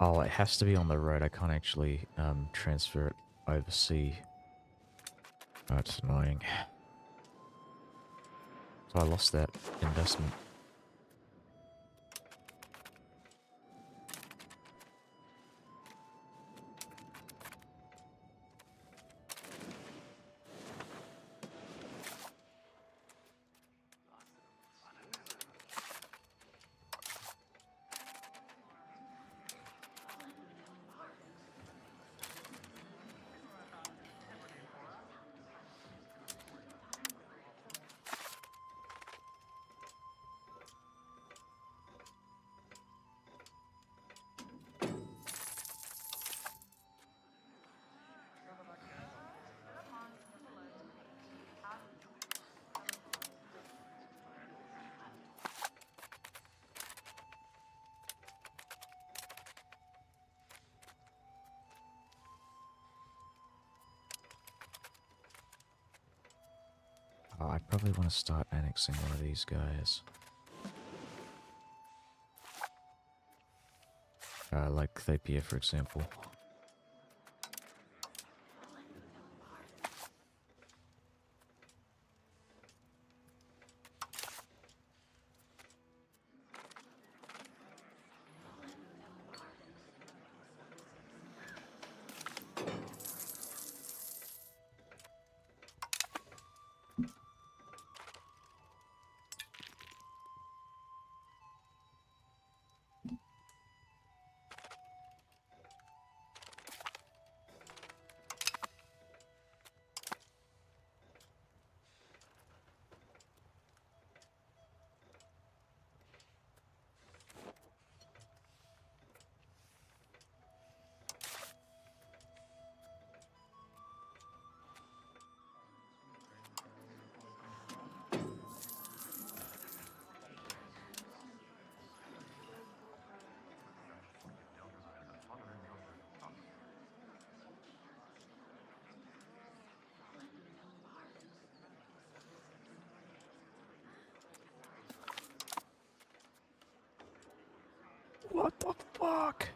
Oh, it has to be on the road. I can't actually transfer it overseas. That's annoying. So I lost that investment. Oh, I probably want to start annexing one of these guys. Like Thapia, for example. What the fuck?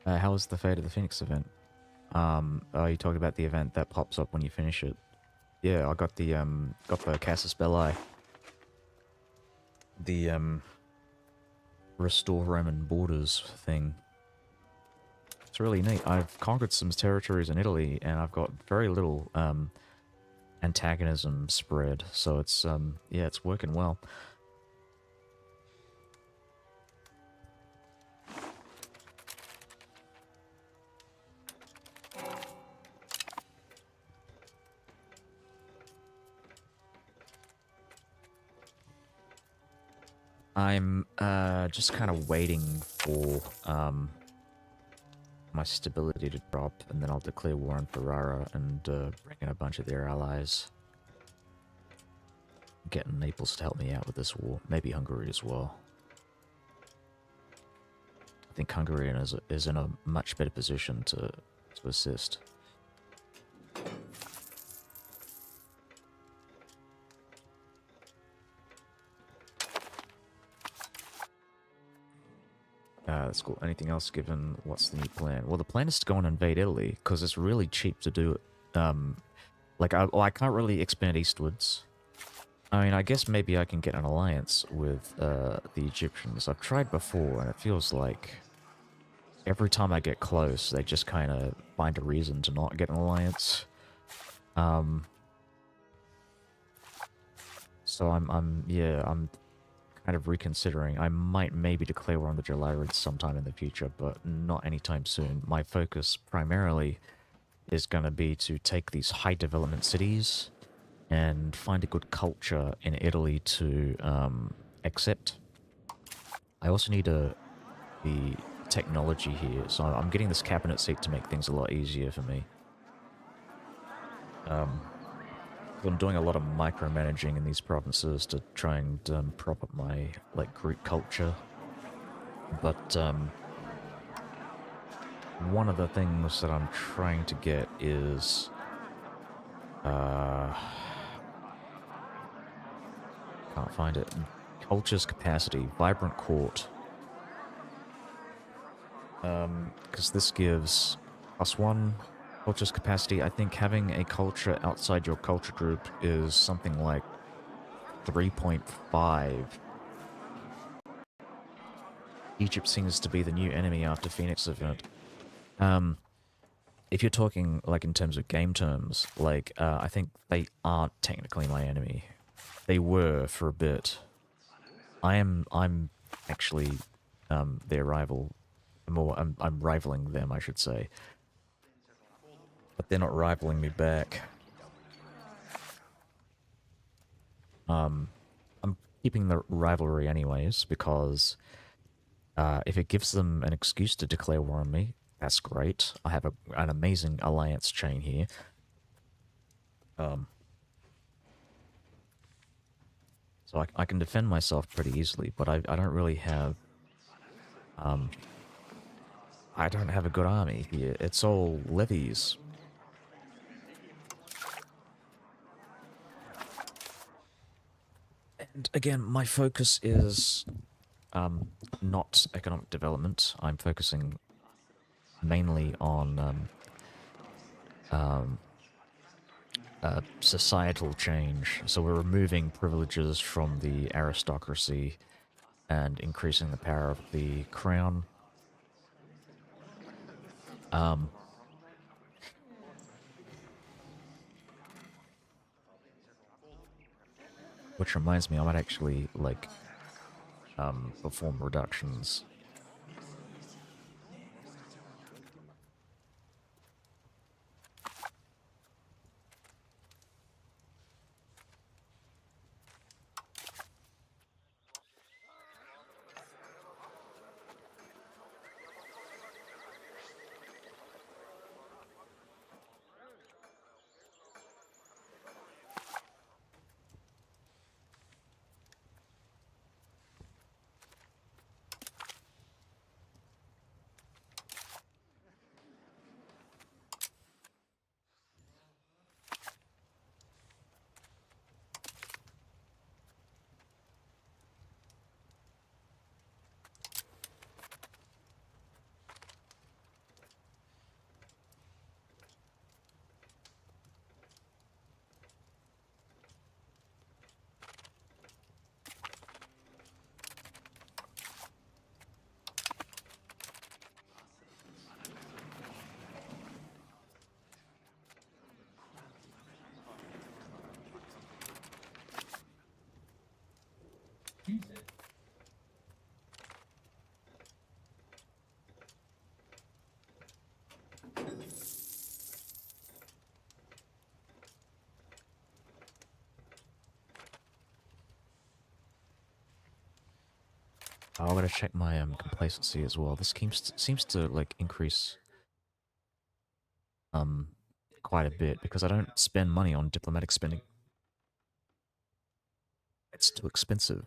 How was the Fate of the Phoenix event? Oh, you talked about the event that pops up when you finish it. Yeah, I got the Casus Belli. The, Restore Roman Borders thing. really neat. I've conquered some territories in Italy, and I've got very little antagonism spread. So it's yeah, it's working well. I'm just kind of waiting for my stability to drop, and then I'll declare war on Ferrara and bring in a bunch of their allies. Getting Naples to help me out with this war. Maybe Hungary as well. I think Hungary is in a much better position to assist. That's cool. Anything else given? What's the new plan? Well, the plan is to go and invade Italy, because it's really cheap to do it. Like, I can't really expand eastwards. I mean, I guess maybe I can get an alliance with the Egyptians. I've tried before, and it feels like every time I get close, they just kind of find a reason to not get an alliance. So I'm kind of reconsidering. I might maybe declare war on the Gelarids sometime in the future, but not anytime soon. My focus primarily is going to be to take these high development cities and find a good culture in Italy to accept. I also need the technology here, so I'm getting this cabinet seat to make things a lot easier for me. I'm doing a lot of micromanaging in these provinces to try and prop up my Greek culture, but one of the things that I'm trying to get is can't find it. Culture's capacity, vibrant court. Because this gives +1 culture's capacity. I think having a culture outside your culture group is something like 3.5. Egypt seems to be the new enemy after Phoenix event. If you're talking like in terms of game terms, I think they aren't technically my enemy. They were for a bit. I'm actually their rival. I'm rivaling them, I should say. But they're not rivaling me back. I'm keeping the rivalry anyways, because if it gives them an excuse to declare war on me, that's great. I have an amazing alliance chain here. So I can defend myself pretty easily, but I don't really have... I don't have a good army here. It's all levies. And again, my focus is not economic development. I'm focusing mainly on societal change. So we're removing privileges from the aristocracy and increasing the power of the crown. Which reminds me, I might actually, perform reductions. Oh, I gotta check my complacency as well. This seems to like increase um quite a bit because I don't spend money on diplomatic spending. It's too expensive.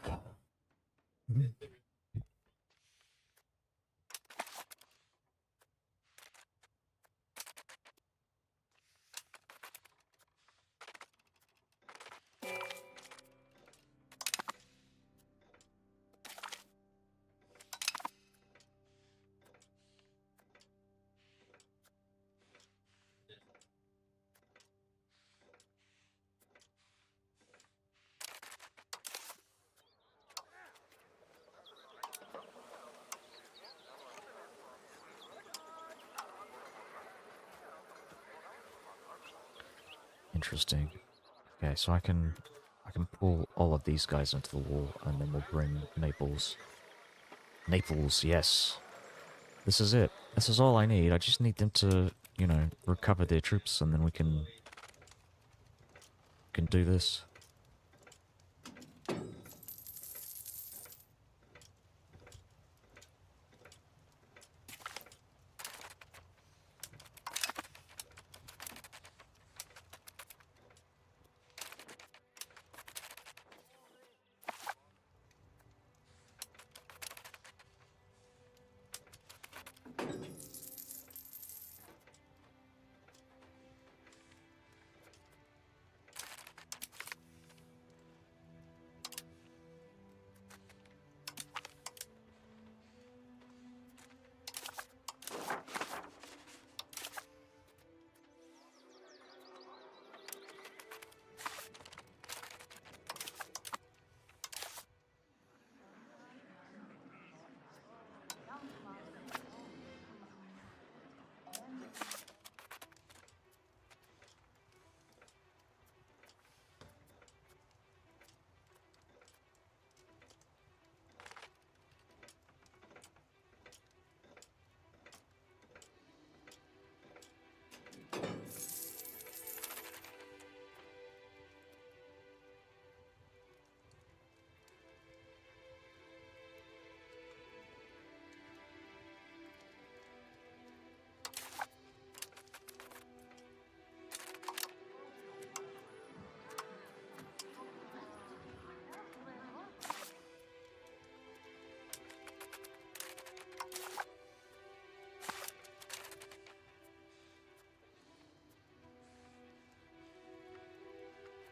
Interesting. Okay, so I can pull all of these guys into the wall, and then we'll bring Naples. Naples, yes. This is it. This is all I need. I just need them to, you know, recover their troops, and then we can do this.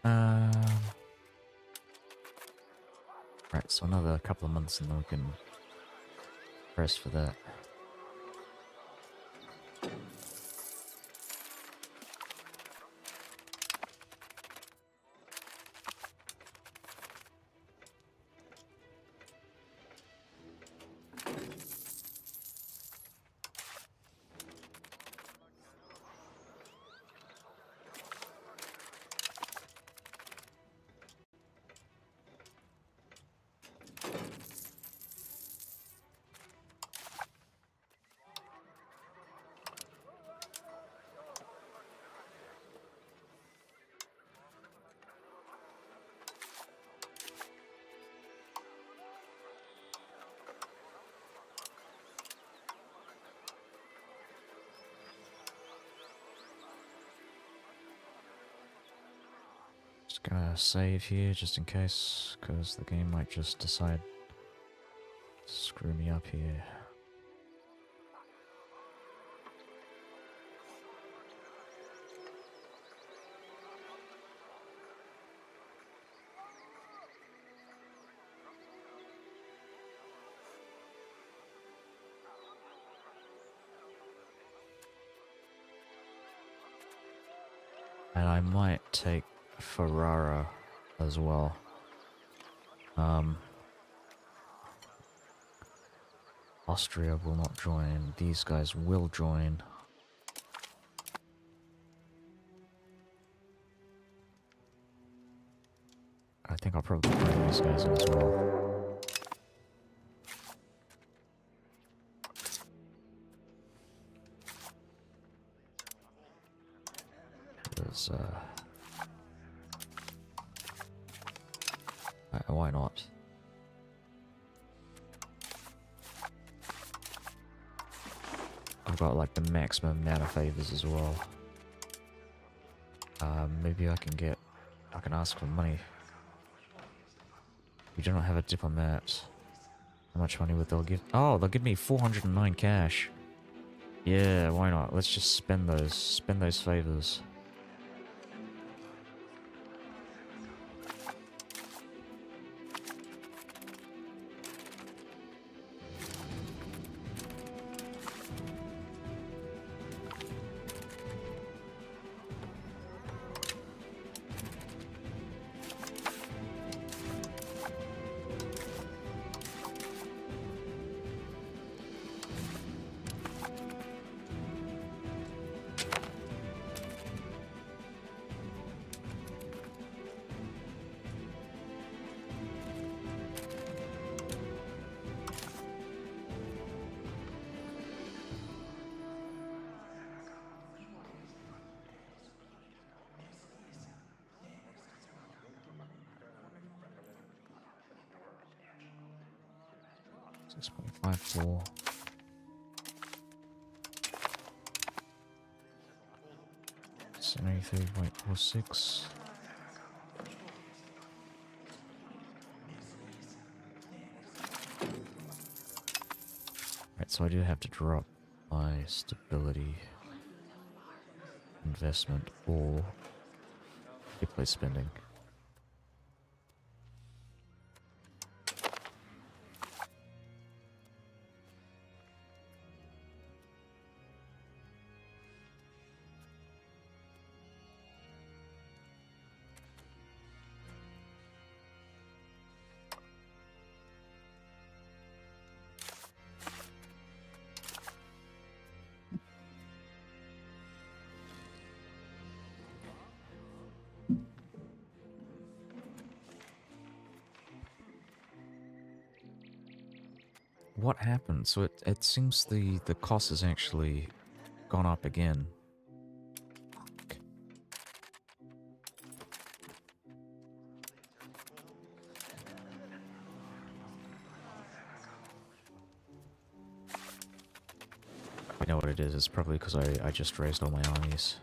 Um, right, so another couple of months and then we can press for that. Just gonna save here just in case, because the game might just decide to screw me up here. And I might take Ferrara as well. Austria will not join. These guys will join. I think I'll probably bring these guys in as well. Why not? I've got like the maximum amount of favors as well. Maybe I can ask for money. We do not have a diplomat. How much money would they'll give? Oh, they'll give me 409 cash. Yeah, why not? Let's just spend those favors. Six 6.54. It's 93.46. Right, so I do have to drop my stability investment or replace spending. What happened? So it seems the cost has actually gone up again. I know what it is. It's probably because I just raised all my armies.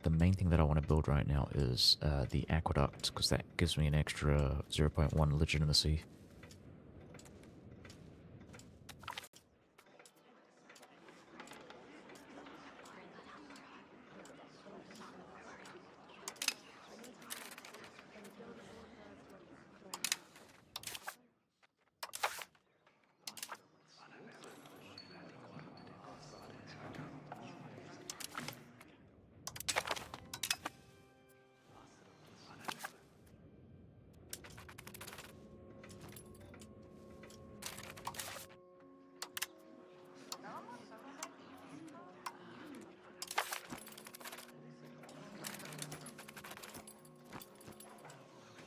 The main thing that I want to build right now is the aqueduct, because that gives me an extra 0.1 legitimacy.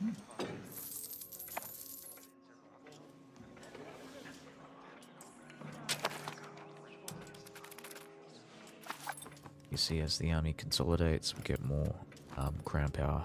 You see, as the army consolidates, we get more crown power.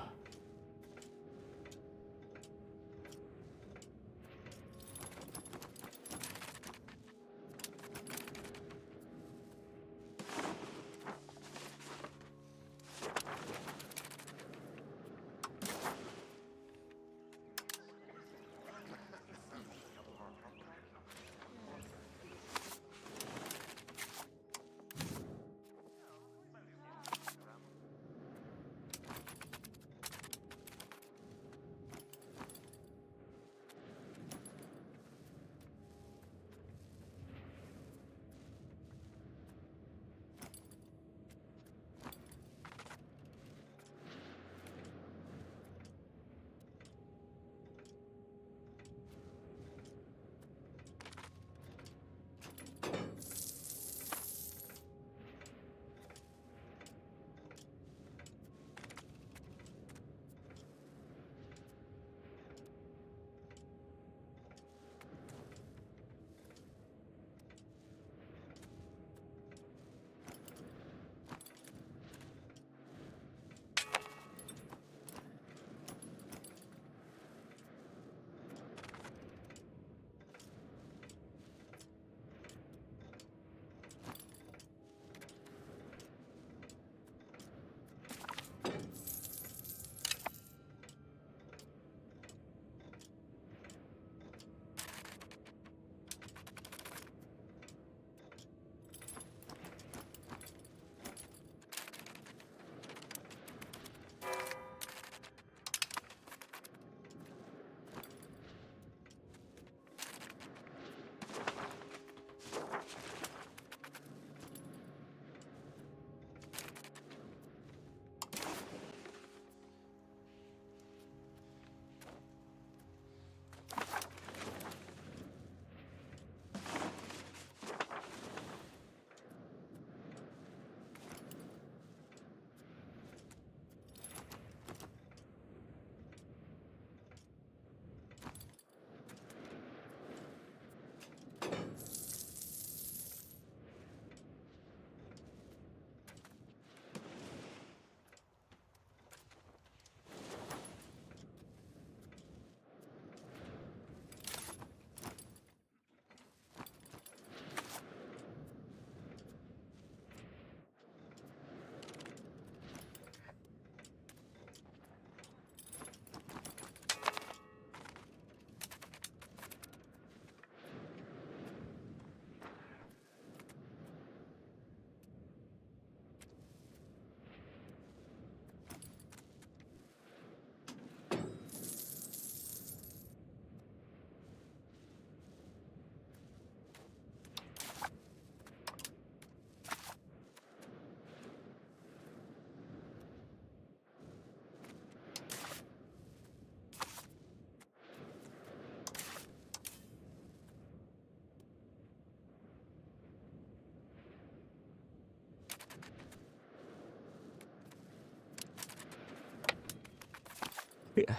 Yeah.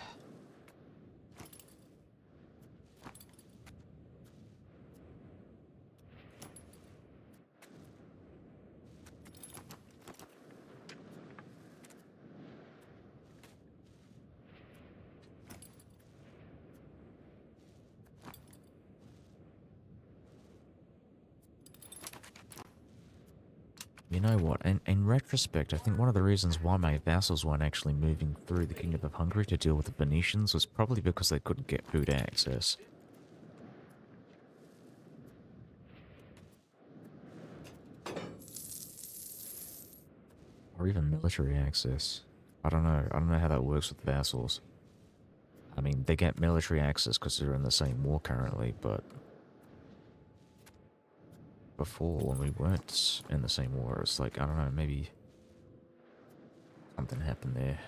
You know what? In retrospect, I think one of the reasons why my vassals weren't actually moving through the Kingdom of Hungary to deal with the Venetians was probably because they couldn't get food access. Or even military access. I don't know. I don't know how that works with vassals. I mean, they get military access because they're in the same war currently, but before, when we weren't in the same war, it's like, I don't know, maybe something happened there.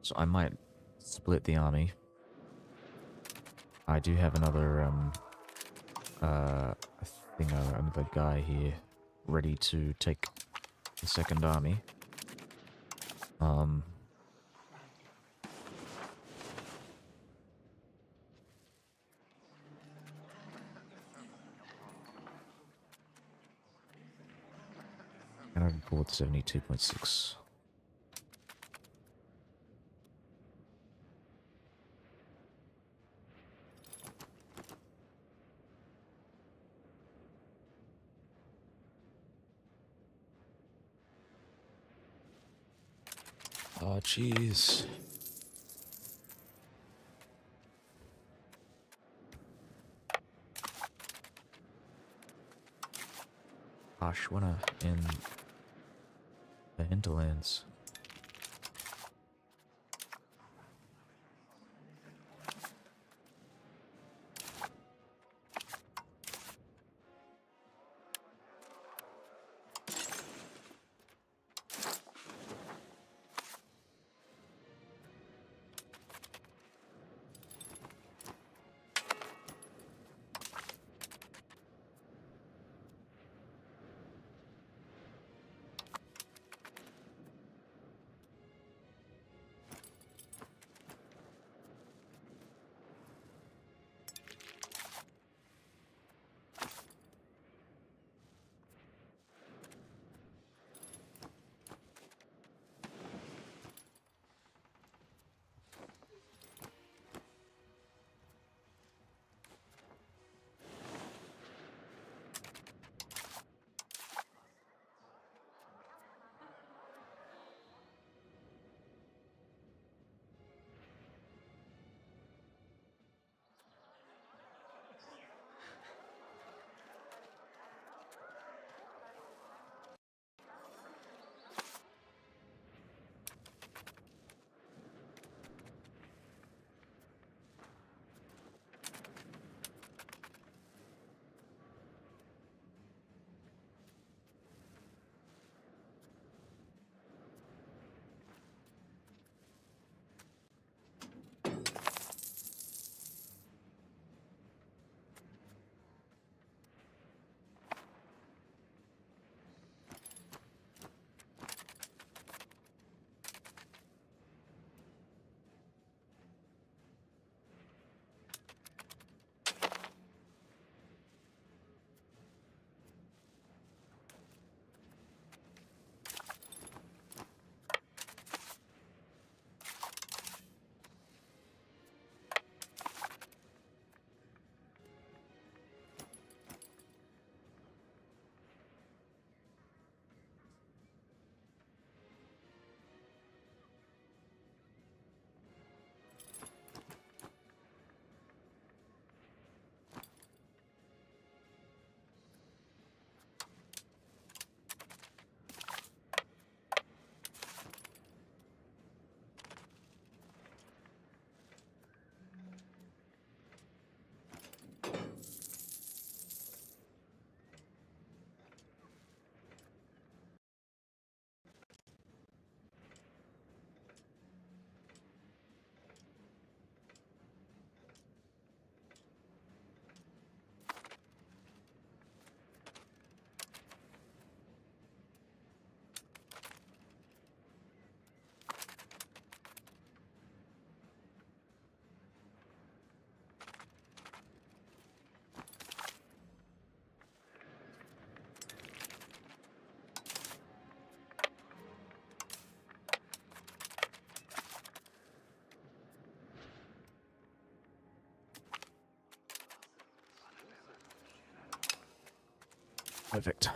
So I might split the army. I do have another I think another guy here ready to take the second army. Um, and I can pull 72.6. Oh, jeez. Ashwana in the hinterlands. Perfect.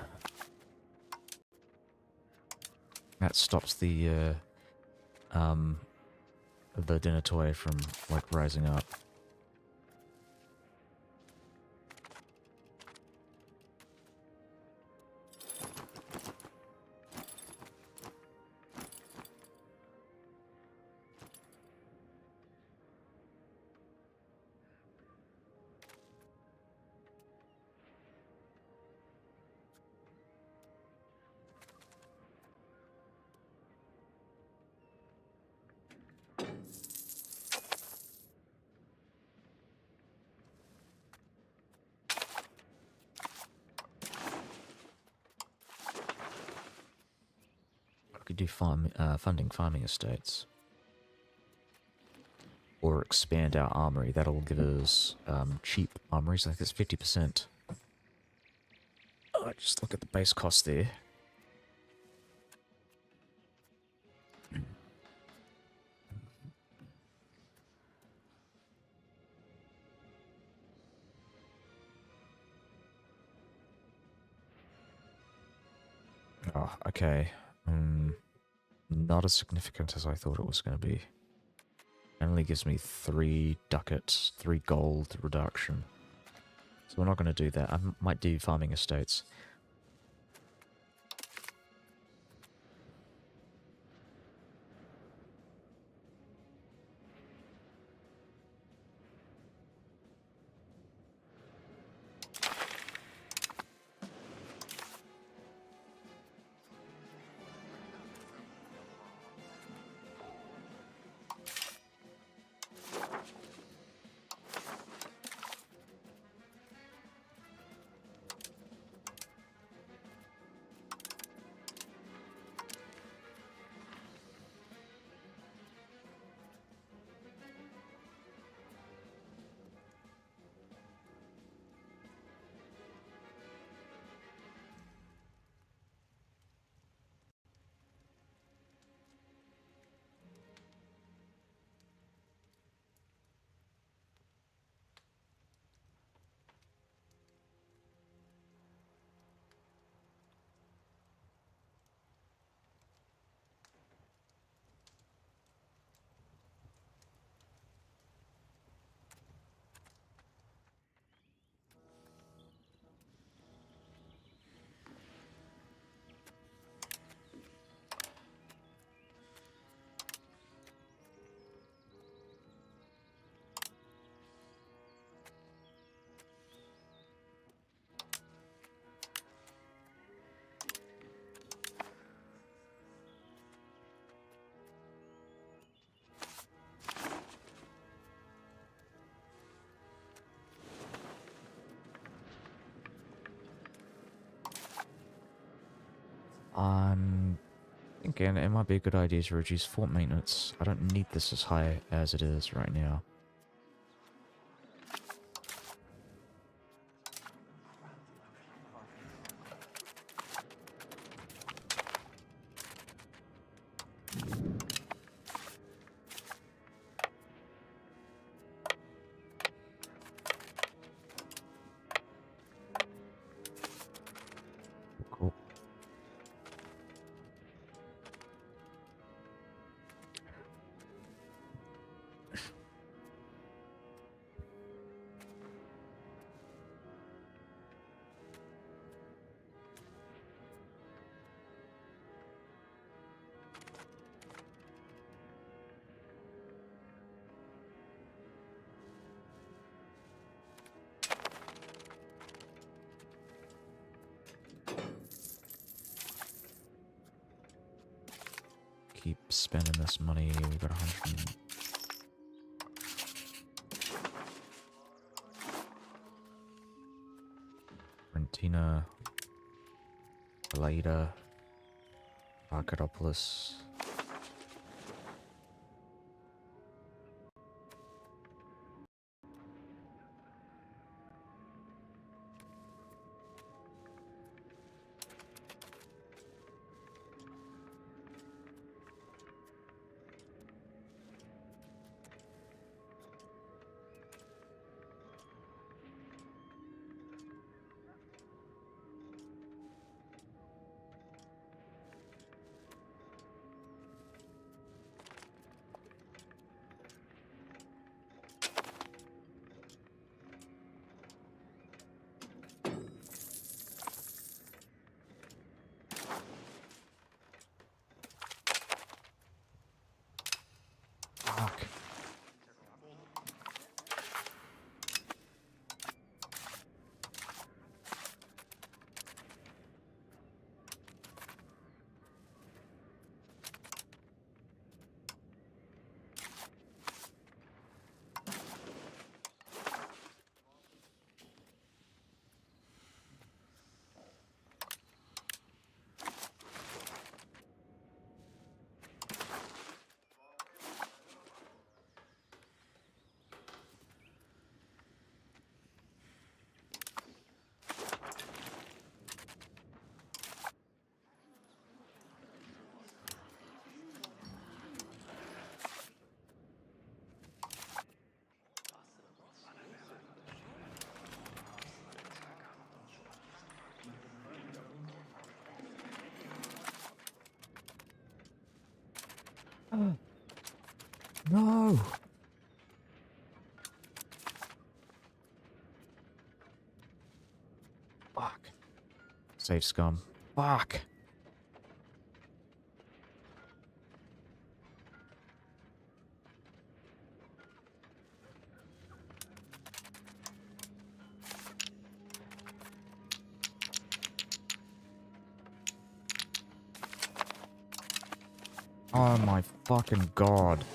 That stops the dinner toy from, like, rising up. do funding farming estates. Or expand our armory. That'll give us cheap armories. I think it's 50%. Oh, just look at the base cost there. Oh, okay. Not as significant as I thought it was going to be. It only gives me 3 ducats, 3 gold reduction. So we're not going to do that. I might do farming estates. I'm thinking it might be a good idea to reduce fort maintenance. I don't need this as high as it is right now. Cool. Keep spending this money. We've got 100. Rentina, Alaida, Arcadopolis. Fuck. Save scum. Fuck. Oh my fucking god.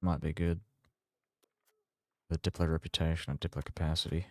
Might be good. The Diplo reputation and Diplo capacity.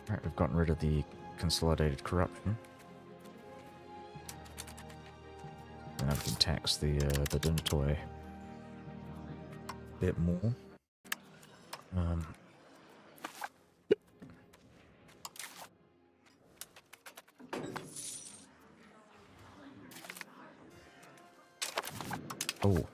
Alright, we've gotten rid of the consolidated corruption. And now we can tax the dinner toy a bit more. Oh.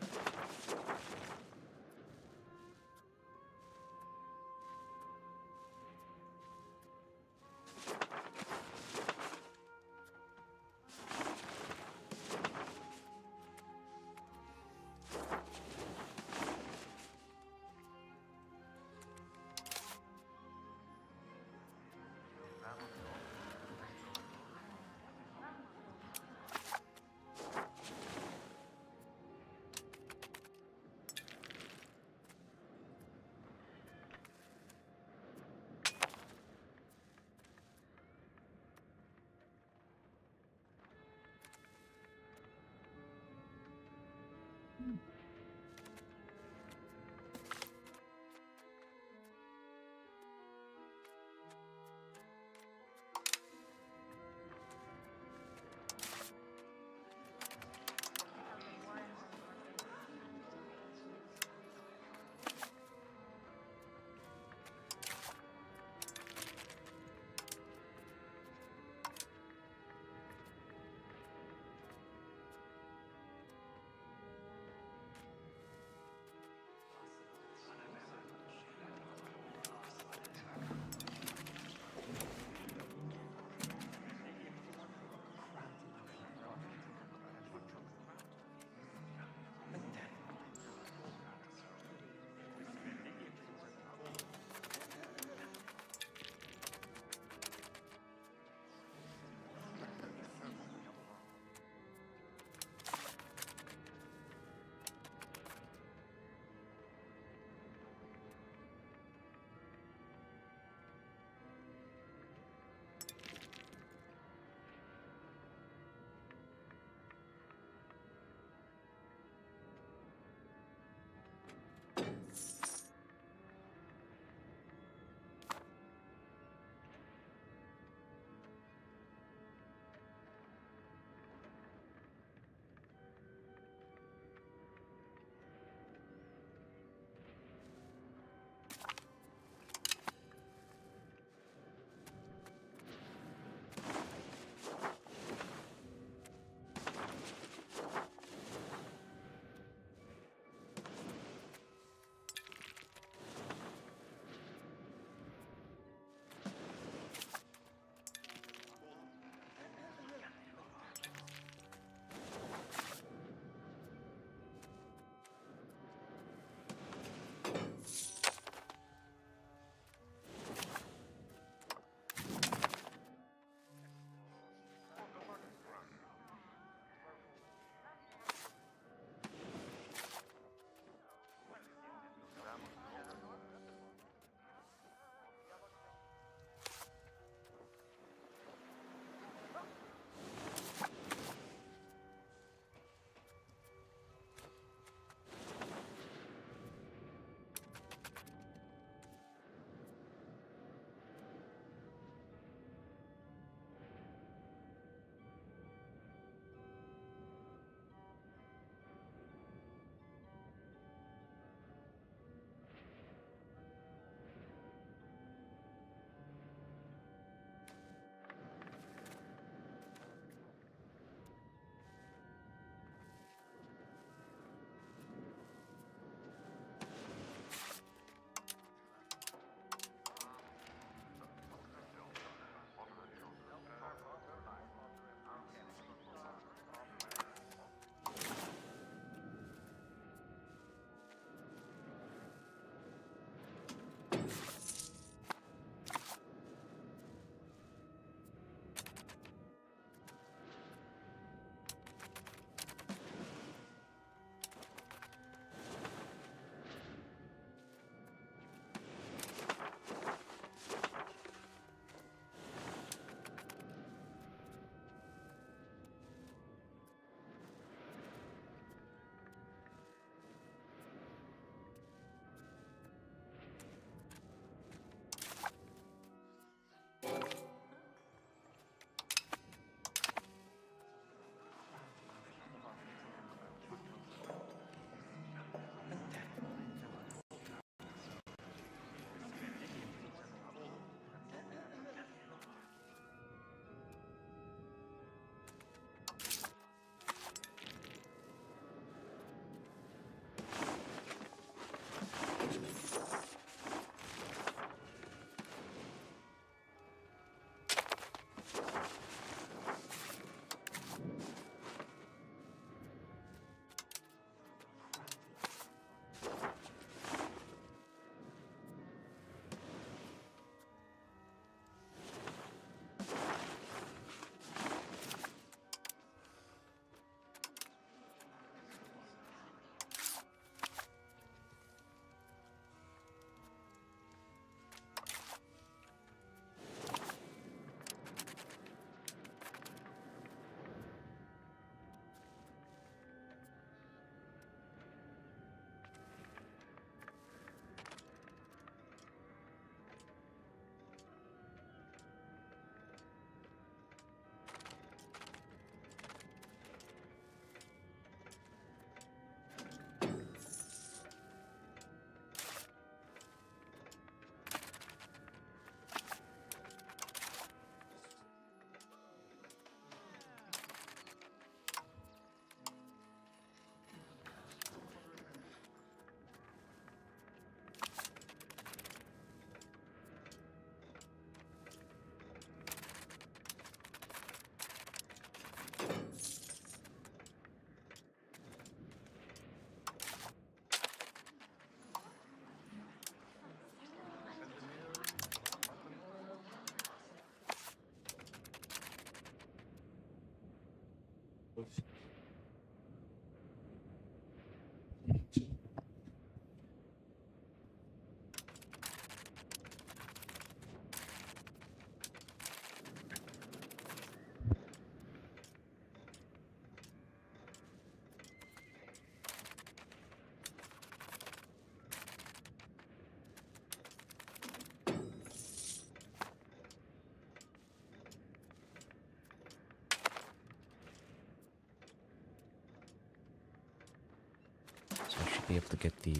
be able to get the,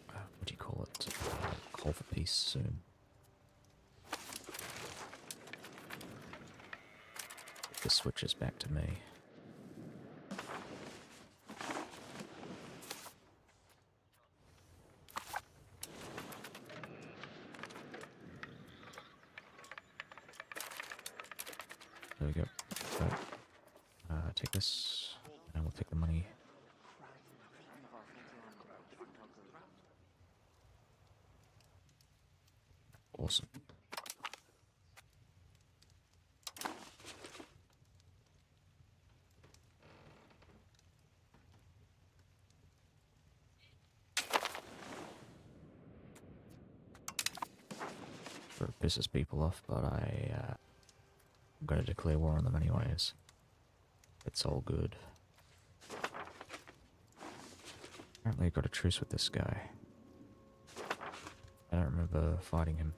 what do you call it? Call for peace soon. The switches back to me. There we go. So, take this, and we'll take the money. Awesome. Sort of pisses people off, but I'm gonna declare war on them anyways. It's all good. Apparently I got a truce with this guy. I don't remember fighting him.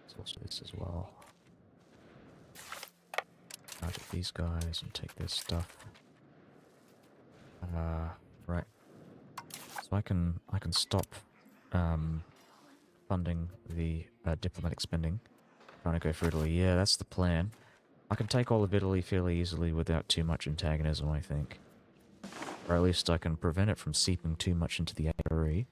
There's also this as well. Target these guys and take their stuff. Right. So I can stop funding the diplomatic spending. Trying to go for Italy. Yeah, that's the plan. I can take all of Italy fairly easily without too much antagonism, I think. Or at least I can prevent it from seeping too much into the ARE.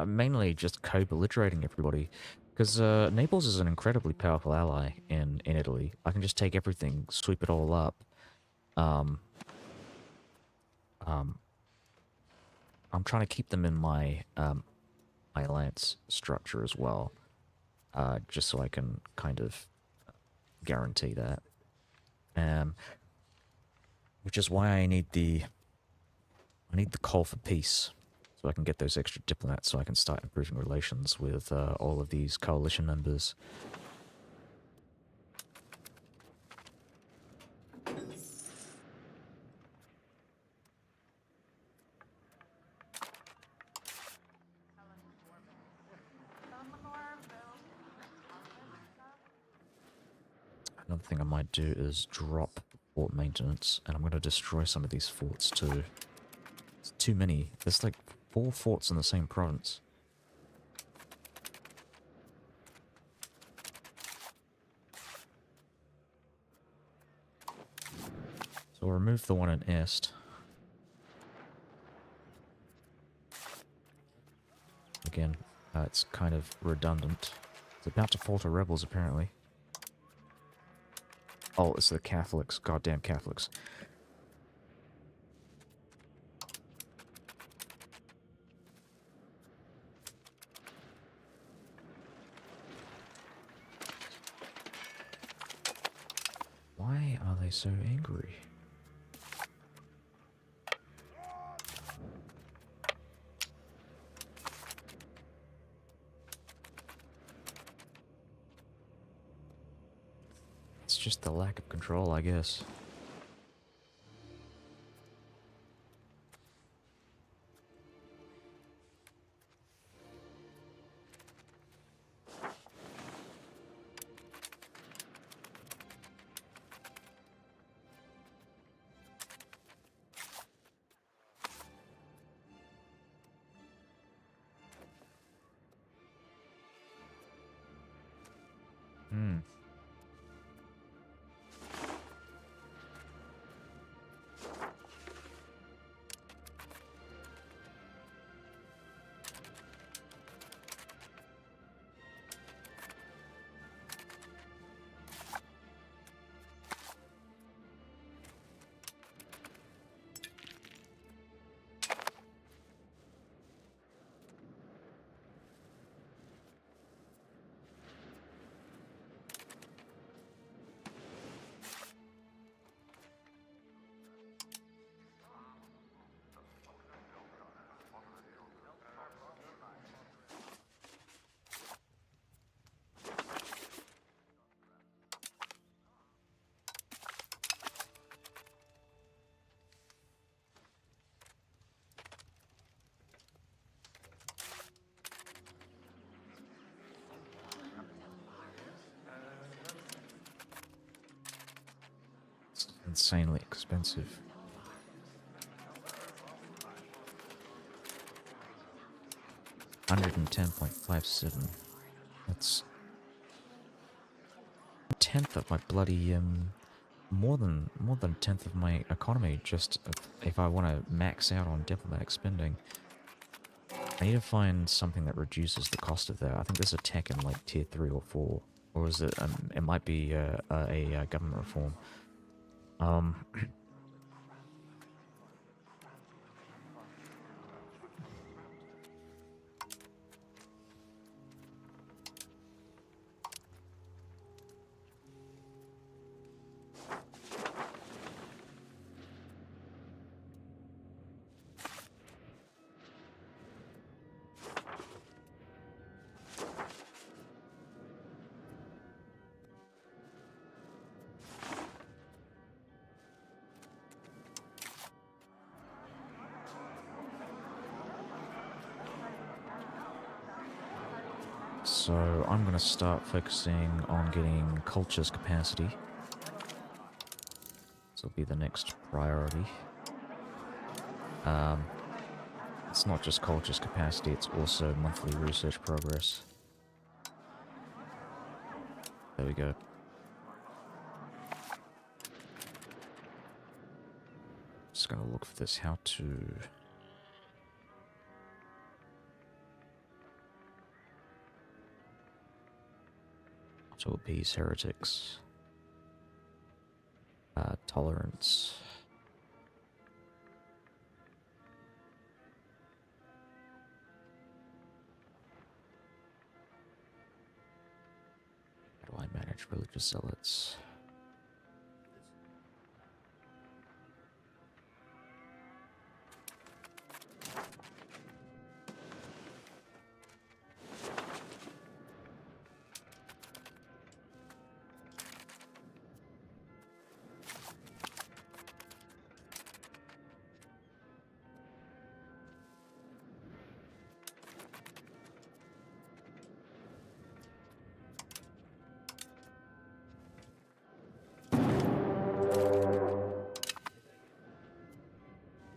Mainly just co-belligerating everybody. Because Naples is an incredibly powerful ally in Italy. I can just take everything, sweep it all up. I'm trying to keep them in my my alliance structure as well, just so I can kind of guarantee that. Which is why I need the call for peace, so I can get those extra diplomats, so I can start improving relations with all of these coalition members. Another thing I might do is drop fort maintenance, and I'm going to destroy some of these forts too. It's too many. There's like 4 forts in the same province. So I'll remove the one in Est. Again, it's kind of redundant. It's about to fall to rebels, apparently. Oh, it's the Catholics. Goddamn Catholics. Why are they so angry? It's just the lack of control, I guess. insanely expensive. $110.57. That's a tenth of my bloody more than a tenth of my economy. Just if I want to max out on diplomatic spending, I need to find something that reduces the cost of that. I think there's a tech in like tier 3 or 4, or is it? It might be a government reform. So I'm going to start focusing on getting culture's capacity. This will be the next priority. It's not just culture's capacity, it's also monthly research progress. There we go. Just going to look for this how to appease heretics. Tolerance. How do I manage religious zealots?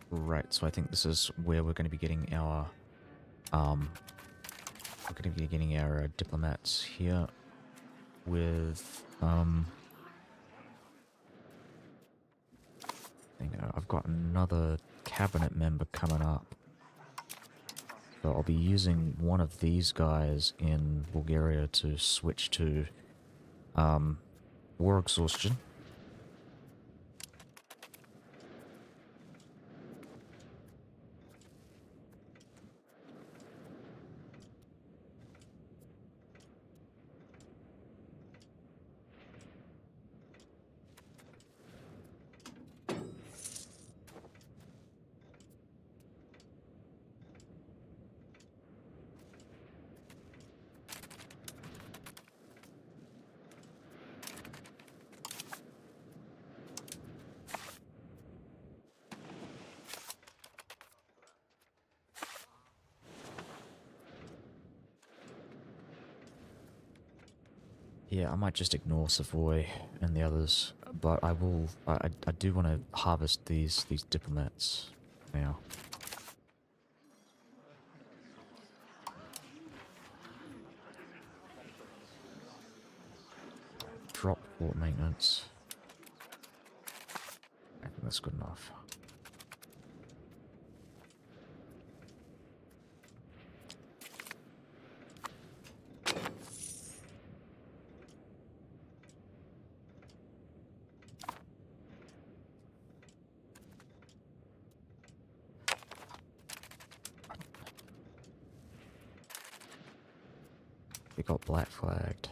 Right, so I think this is where we're going to be getting our, diplomats here with, I've got another cabinet member coming up. So I'll be using one of these guys in Bulgaria to switch to, war exhaustion. Yeah, I might just ignore Savoy and the others, but I will. I do want to harvest these diplomats now. Drop port maintenance. I think that's good enough. We got black flagged.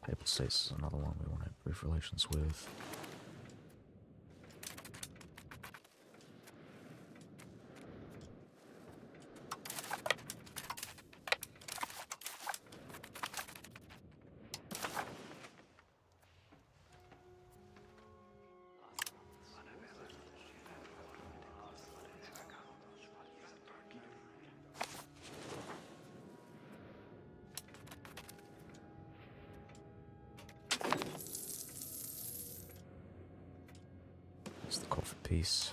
Papal States is another one we want to improve relations with. It's the call for peace.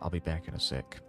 I'll be back in a sec.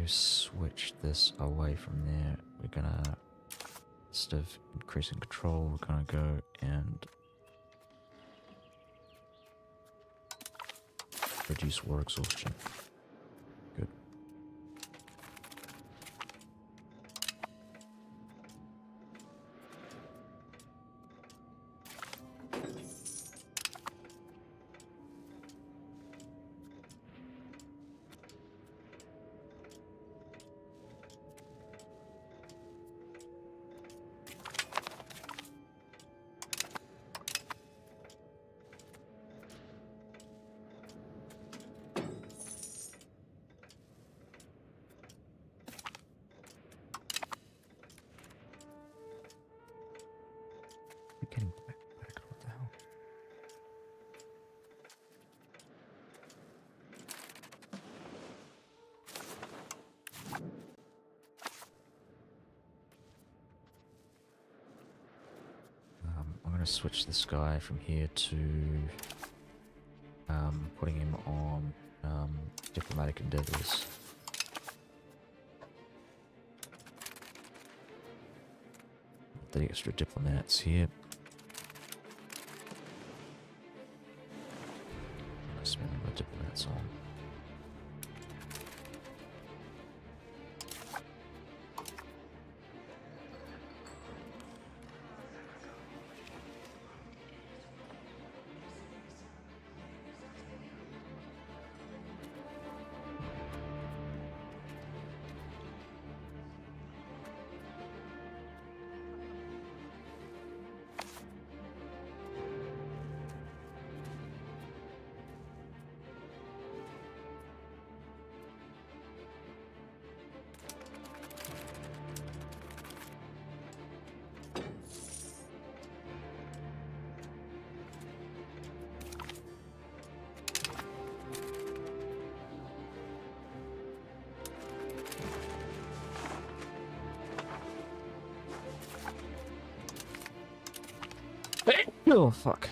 switch this away from there. We're gonna, instead of increasing control, we're gonna go and reduce war exhaustion. Good. We're getting back. What the hell? I'm gonna switch this guy from here to putting him on diplomatic endeavors. The extra diplomats here. Spend my diplomats on. Oh, fuck.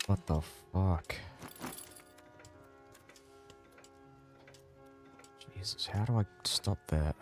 What the fuck? Jesus, how do I stop that?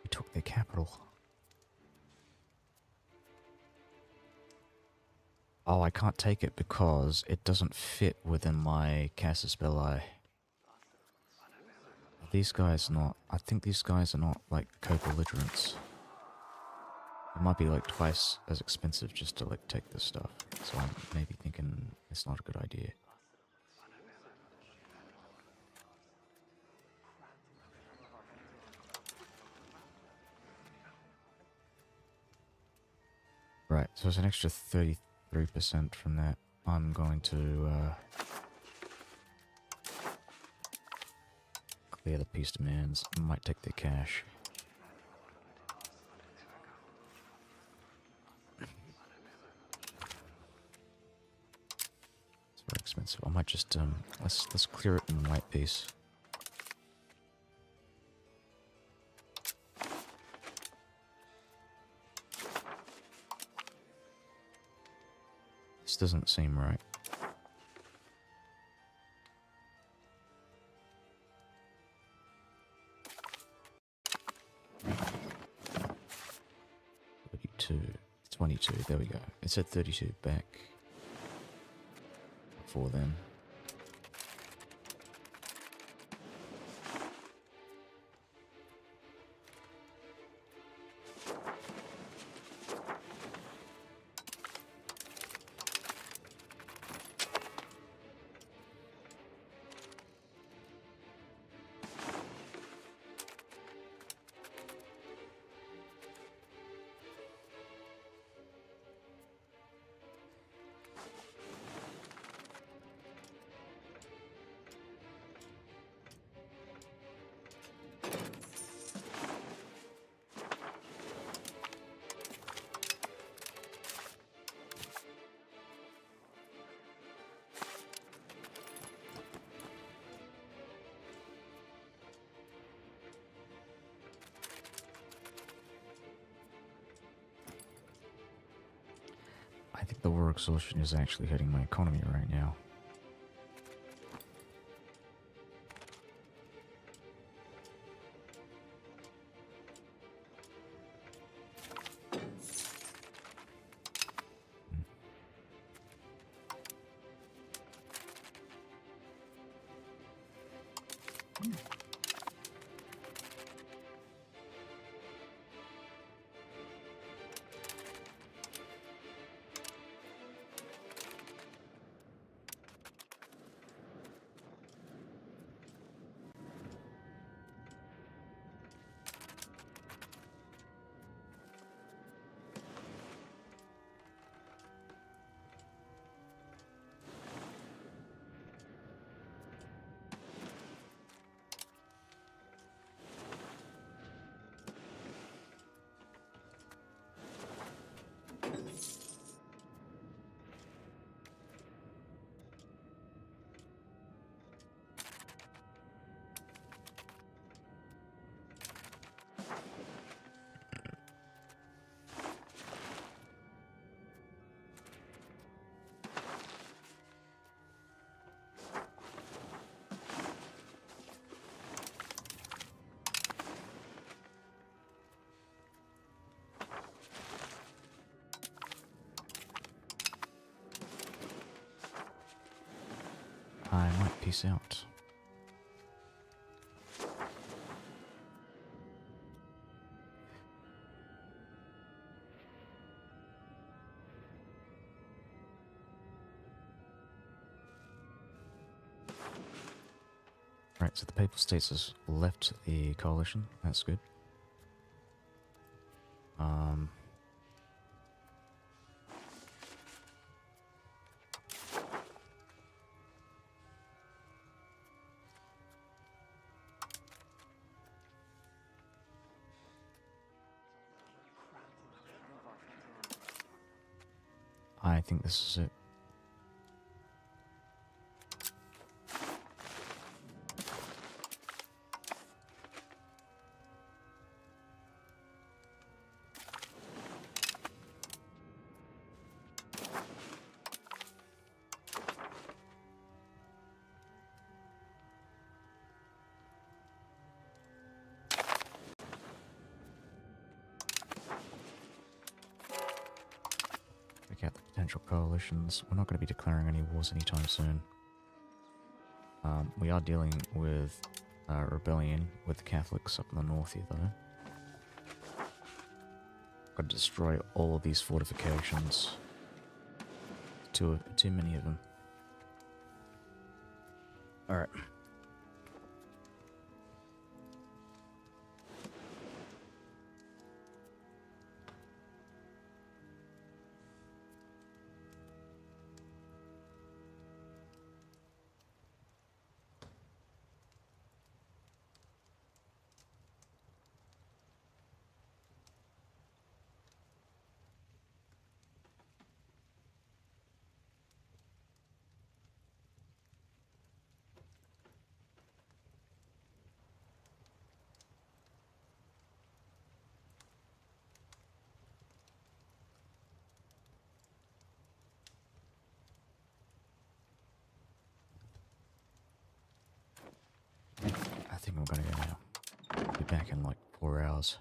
We took their capital. Oh, I can't take it because it doesn't fit within my casus belli. these guys not... I think these guys are not, like, co-belligerents. It might be, like, twice as expensive just to, like, take this stuff. So I'm maybe thinking it's not a good idea. Right, so it's an extra 33% from that. I'm going to clear the peace demands. I might take their cash. It's very expensive. I might just let's clear it in white peace. This doesn't seem right. $32, 22, there we go. It said 32 back before then. I think the war exhaustion is actually hitting my economy right now. I might peace out. Right, so the Papal States has left the coalition. That's good. I think this is it. Check out the potential coalitions. We're not going to be declaring any wars anytime soon. We are dealing with rebellion with the Catholics up in the north here, though. Got to destroy all of these fortifications. Too many of them. Alright. I think I'm gonna go now. Be back in like 4 hours.